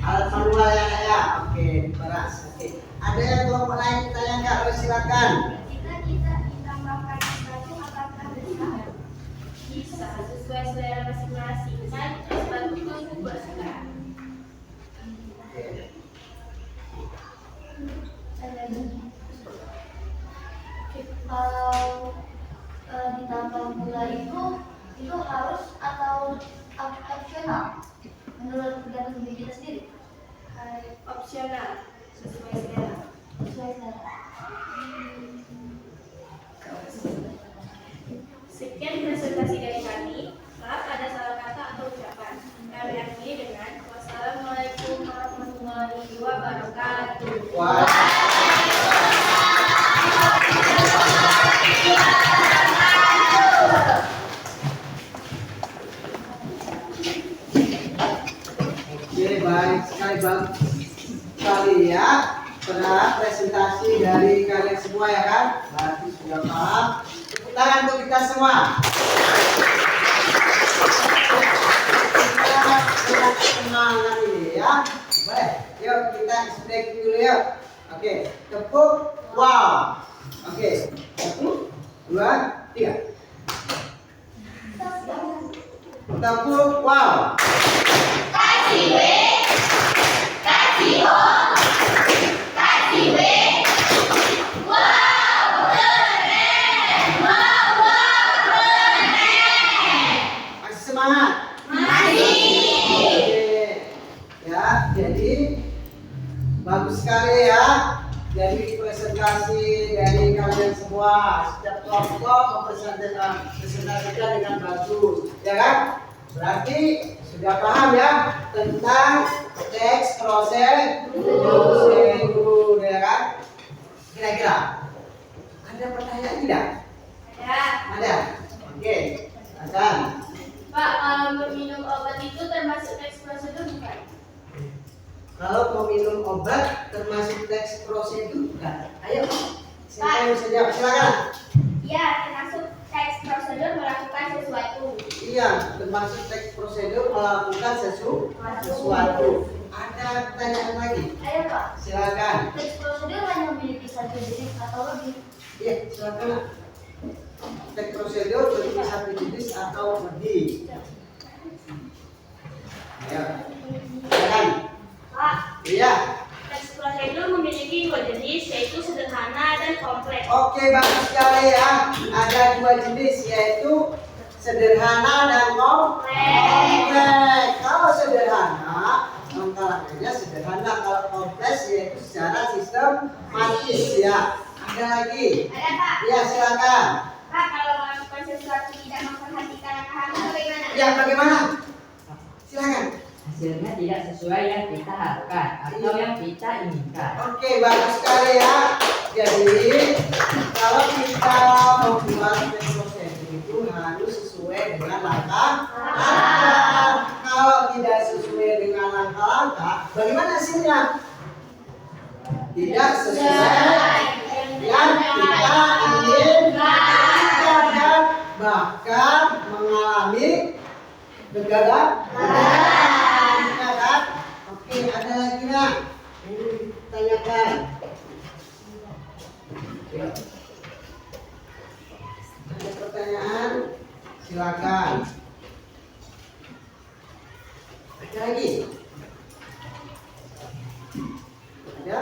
alat manual ya? Oke, diperas. Oke. Ada yang kelompok lain ditanyakan? Oh, silakan. Jika kita ditambahkan es batu, apakah bisa? Bisa, sesuai selera masing-masing. Kan es batu itu bubur segar. Oke. Kalau ditambah gula itu harus atau opsional menurut tergantung diri kita sendiri. Opsional, sesuai selera. Sesuai selera. Sekian presentasi dari kami. Maaf ada salah kata atau ucapan. Kami akhiri dengan wassalamualaikum warahmatullahi wabarakatuh. Wah. Oke, baik sekali bang. Kali ya, pernah presentasi dari kalian semua ya kan? Berarti sudah paham. Tepuk tangan untuk kita semua. Kita dengan semangat ini ya. Baik, yuk kita break dulu yuk. Oke, tepuk wow. Oke, 1, 2, 3. Tepuk wow. Masih semangat? Oke. Ya, jadi bagus sekali ya. Jadi presentasi dari kalian semua, setiap kelompok mempresentasikan dengan bagus, ya kan? Berarti sudah paham ya tentang teks prosedur, ya kan? Kira-kira ada pertanyaan tidak? Ada. Oke, Hasan. Pak, kalau meminum obat itu termasuk teks prosedur bukan? Kalau mau minum obat termasuk teks prosedur bukan? Ayo, siapa yang bisa jawab? Silakan. Ya, termasuk teks prosedur melakukan sesuatu. Iya, termasuk teks prosedur melakukan sesuatu. Ada pertanyaan lagi? Ayo Pak, Silakan. teks prosedur hanya memiliki satu jenis atau lebih? Iya, silakan. Teks prosedur memiliki satu jenis atau lebih? Ayo, silakan. Pak, Iya. teks prosedur memiliki dua jenis, yaitu sederhana dan kompleks. Oke, bagus sekali ya. Ada dua jenis, yaitu sederhana dan kompleks. Kalau sederhana, langkah langkahnya sederhana. Kalau kompleks, yaitu secara sistematis ya. Ada lagi? Ada Pak. Ya, silakan. Pak, kalau melakukan sesuatu tidak memperhatikan langkah-langkah bagaimana? Ya, bagaimana? Silakan. Hasilnya tidak sesuai yang kita harapkan atau yang kita inginkan. Oke, bagus sekali ya. Jadi, kalau kita membuat prosedur itu harus sesuai dengan langkah. Kalau tidak sesuai dengan langkah maka bagaimana hasilnya? Tidak sesuai yang kita inginkan dan bahkan mengalami kegagalan. Kan? Oke, ada lagi nggak yang ditanyakan? Ada pertanyaan? Silakan. Ada lagi? Ada?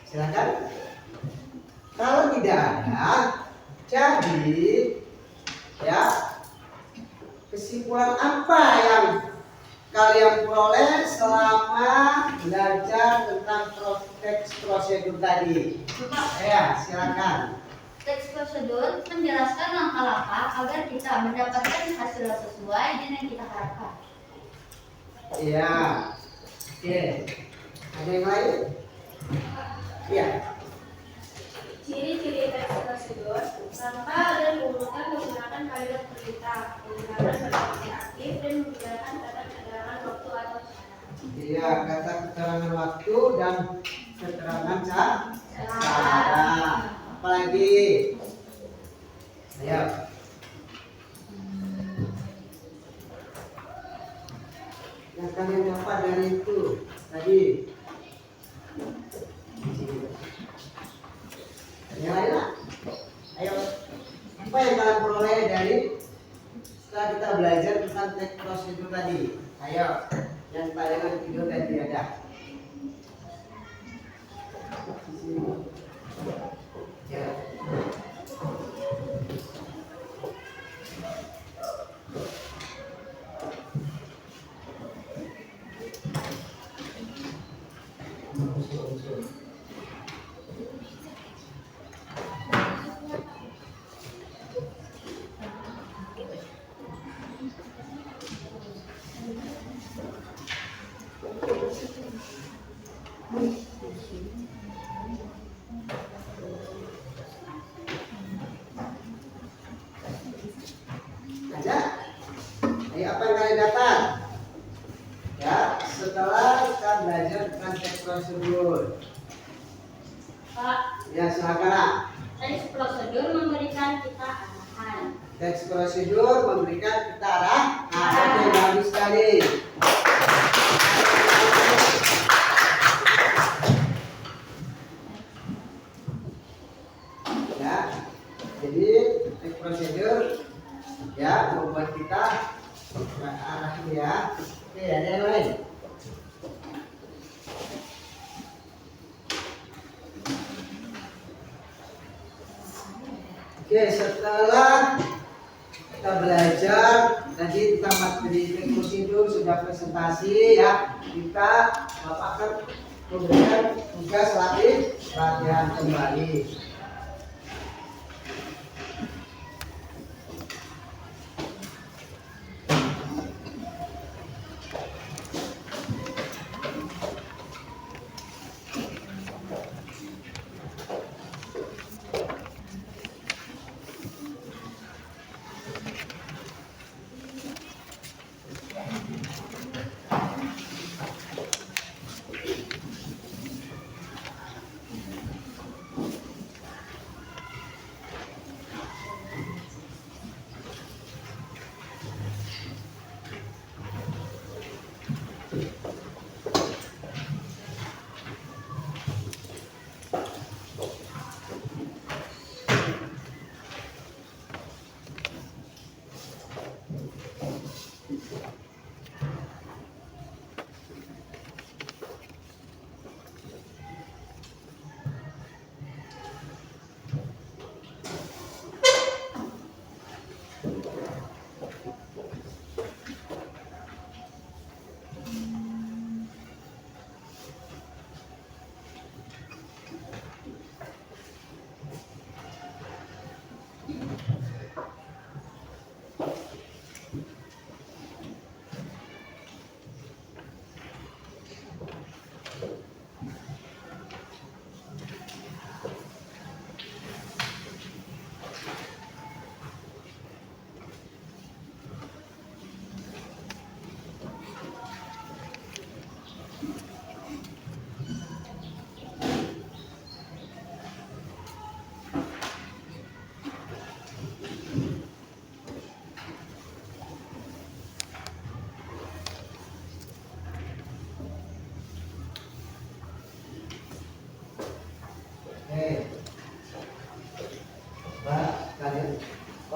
Silakan. Kalau tidak ada, jadi ya kesimpulan apa yang kalian peroleh selama belajar tentang teks prosedur tadi? Ya, silakan. Teks prosedur menjelaskan langkah-langkah agar kita mendapatkan hasil sesuai dengan yang kita harapkan. Iya. Oke. Ada yang lain? Iya. Ciri-ciri teks prosedur tanpa dan menggunakan menggunakan kalimat perintah, menggunakan berarti aktif dan menggunakan kata keterangan waktu atau cara. Iya, kata keterangan waktu dan keterangan cara. Apalagi? Ayo. Yang kalian dapat dari itu tadi. Yang lain lah. Ayo. Apa yang kalian peroleh dari setelah kita belajar tentang teks prosedur tadi? Ayo. Yang tayangan video tadi ada. Ya. Ada? Ayo, apa yang kalian dapat? Ya, setelah kita belajar tentang teks prosedur. Pak, Ya, silakan. Nak. teks prosedur memberikan kita arahan. Teks prosedur memberikan kita arah. Oke, bagus sekali. Ya, jadi teks prosedur ya membuat kita ke arah ya. Oke, ada yang lain? Oke, setelah kita belajar tadi tentang materi teks prosedur sudah presentasi ya, kita akan memberikan tugas latihan kembali.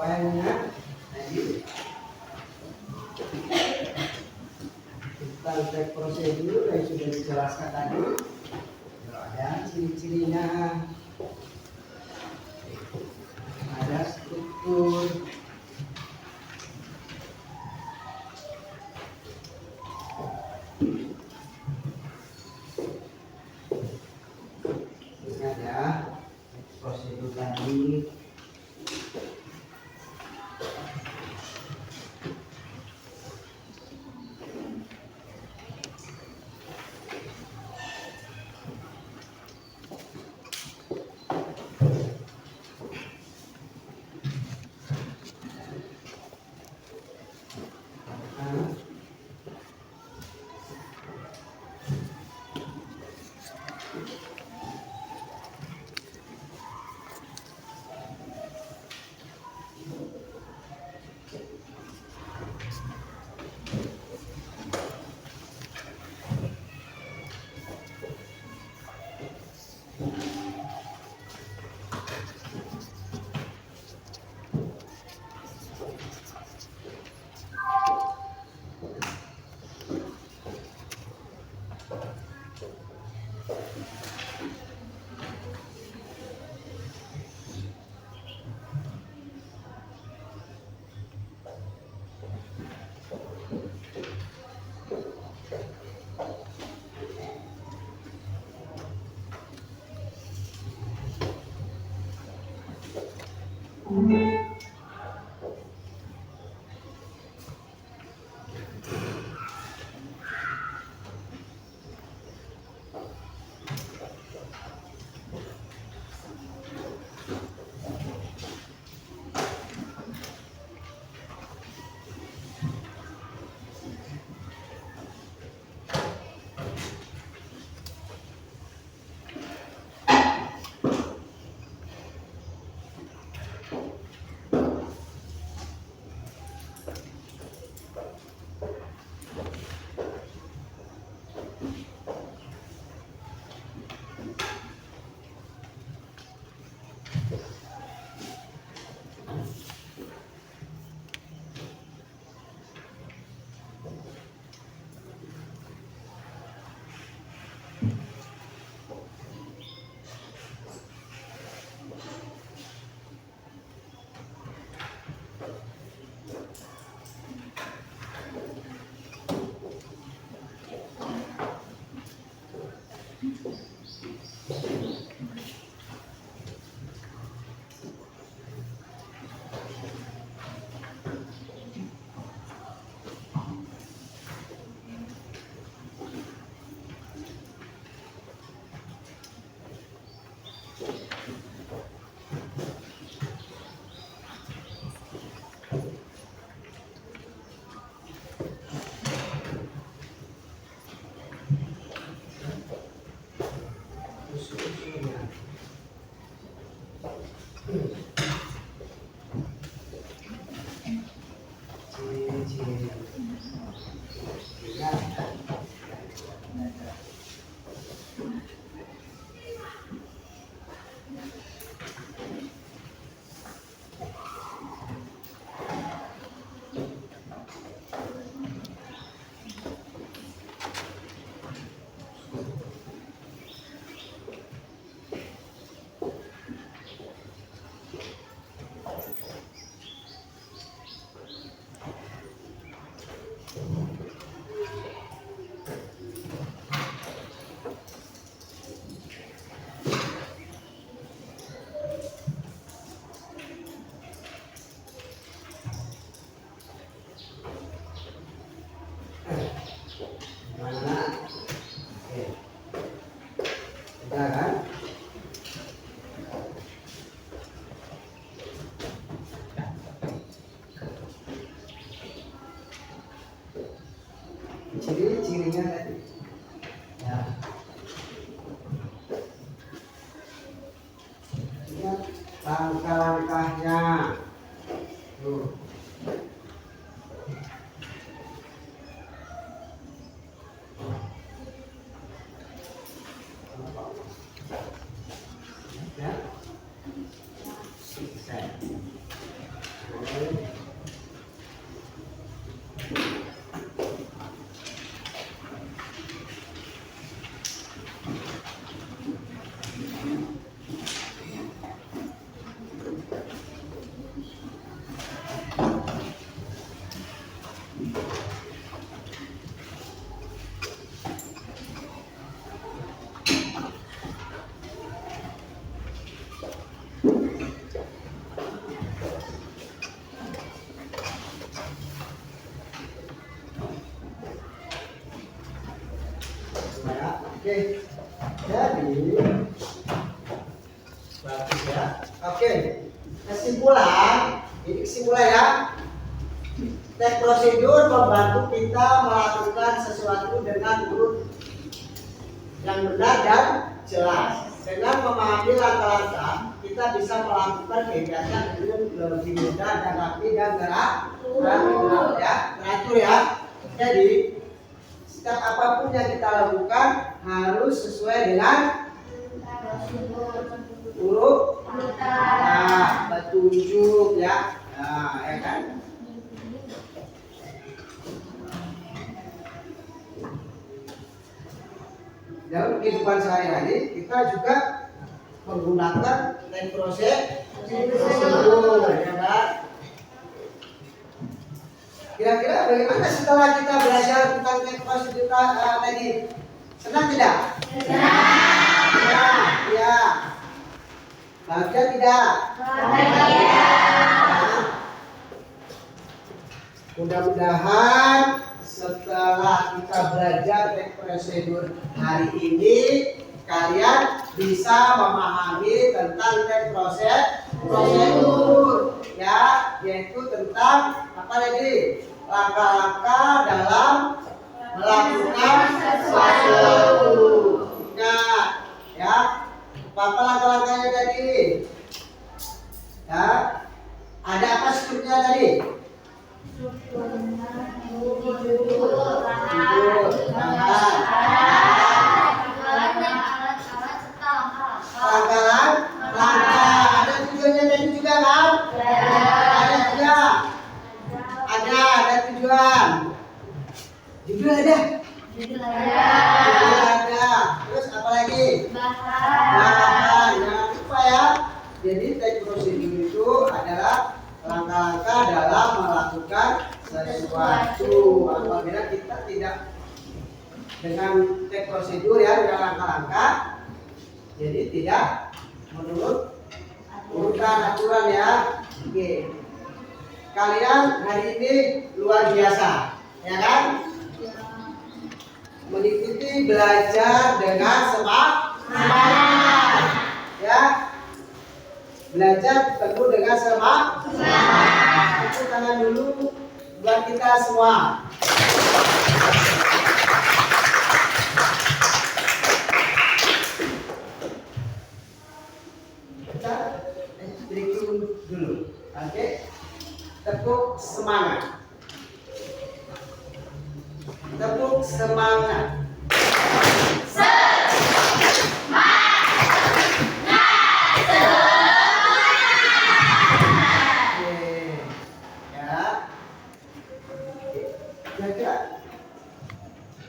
poinnya tadi tentang tek prosedur yang sudah dijelaskan tadi. Ada ciri-cirinya, ada struktur, ini ada prosedur tadi. Ciri-cirinya tadi. Ya. Lihat langkah-langkahnya. Tuh. Ya. Selesai. Ya. Oke. Kesimpulan, ini kesimpulan ya. Tek prosedur membantu kita melakukan sesuatu dengan urut yang benar dan jelas. Dengan memahami langkah-langkah, kita bisa melakukan kegiatan dengan lebih mudah dan rapi dan teratur ya. Jadi setiap apapun yang kita lakukan harus sesuai dengan urut petunjuk ya. Nah, ya kan? Dalam kehidupan sehari-hari kita juga menggunakan prosedur, ya kan? Kira-kira bagaimana setelah kita belajar tentang prosedur tadi? Senang tidak? Senang. Ya. Bahagia tidak? Bahagia. Mudah-mudahan setelah kita belajar prosedur hari ini, kalian bisa memahami tentang prosedur ya, yaitu tentang apa lagi? Langkah-langkah dalam melakukan sesuatu. Ingat ya, apa langkah-langkahnya tadi? Ya, ada apa strukturnya tadi? Langkah ada tujuannya tadi juga kan? Ada juga. Ada tujuan. Judul ada. Terus apa lagi? Bahan. Jangan lupa ya. Jadi tek prosedur itu adalah langkah-langkah dalam melakukan sesuatu. Apabila kita tidak dengan tek prosedur ya, dengan langkah-langkah, jadi tidak menurut urutan aturan ya. Oke. Kalian hari ini luar biasa, ya kan? Mengikuti belajar dengan semangat, ya. Belajar penuh dengan semangat. Tepuk tangan dulu buat kita semua. Kita breaking dulu, oke? Tepuk semangat. Tepuk semangat.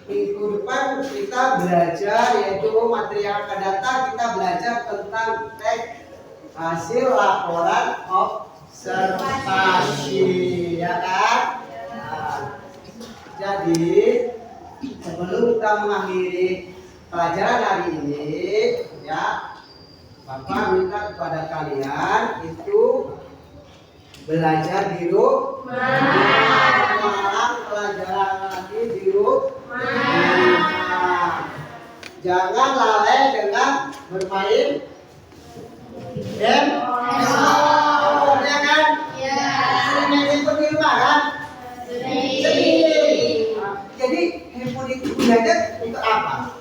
Minggu depan kita belajar, yaitu materi yang akan datang kita belajar tentang teks hasil laporan observasi, ya kan? Nah, jadi sebelum kita mengakhiri pelajaran hari ini, ya, Bapak minta kepada kalian itu belajar di rumah, pelajaran lagi di rumah. Jangan lalai dengan bermain game, ya kan? Sering main handphone di rumah kan? Sering. Jadi handphone itu belajar untuk apa?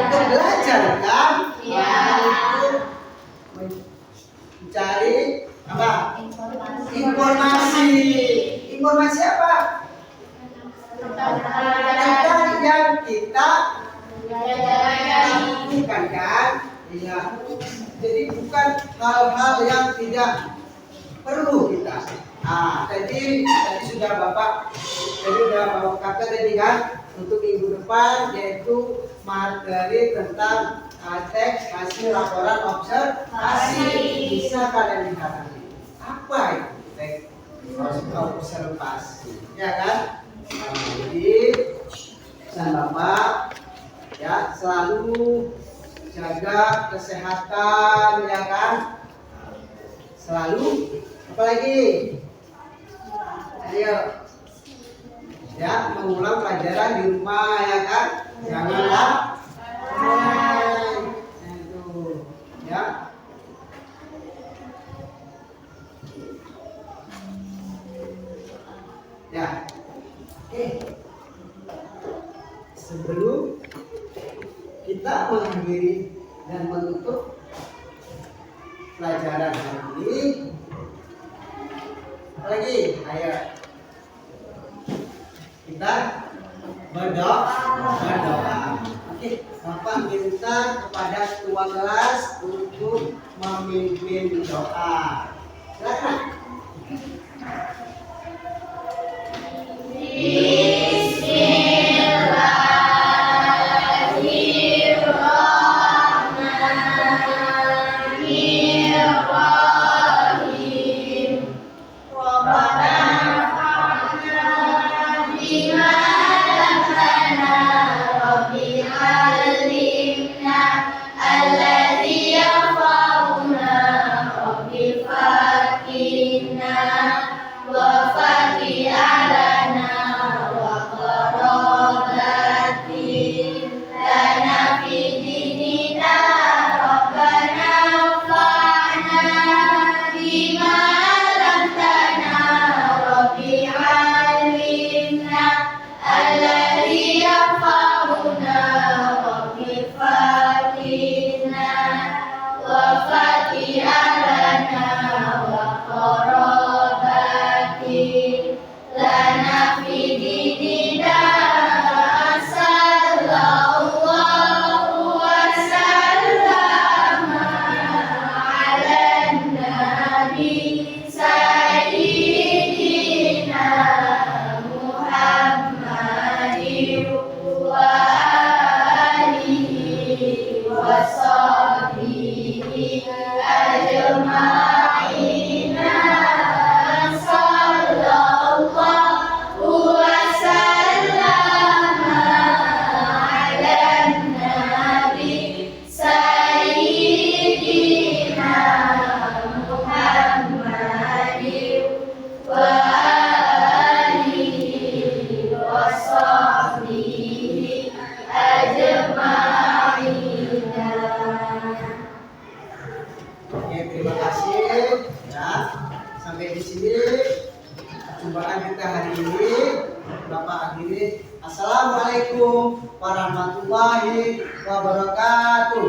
Untuk belajar kan? Untuk mencari apa? Informasi. Informasi apa? Tentang yang kita bukan kan? Iya. Jadi bukan hal-hal yang tidak perlu kita. Tadi sudah Bapak tadi kan, untuk minggu depan yaitu materi tentang teks hasil laporan observasi. Bisa kalian lihat nanti apa itu teks observasi, ya kan? Jadi pesan Bapak ya, selalu jaga kesehatan, ya kan? Selalu apalagi? Ayo ya, mengulang pelajaran di rumah, ya kan? Janganlah itu Ya. Ya. Oke. Sebelum kita mengakhiri dan menutup pelajaran hari ini, apalagi ayo kita berdoa. Oke, Bapak minta kepada ketua kelas untuk memimpin doa. Silakan. Oke, terima kasih ya. Sampai di sini perjumpaan kita hari ini. Bapak akhiri. Assalamualaikum warahmatullahi wabarakatuh.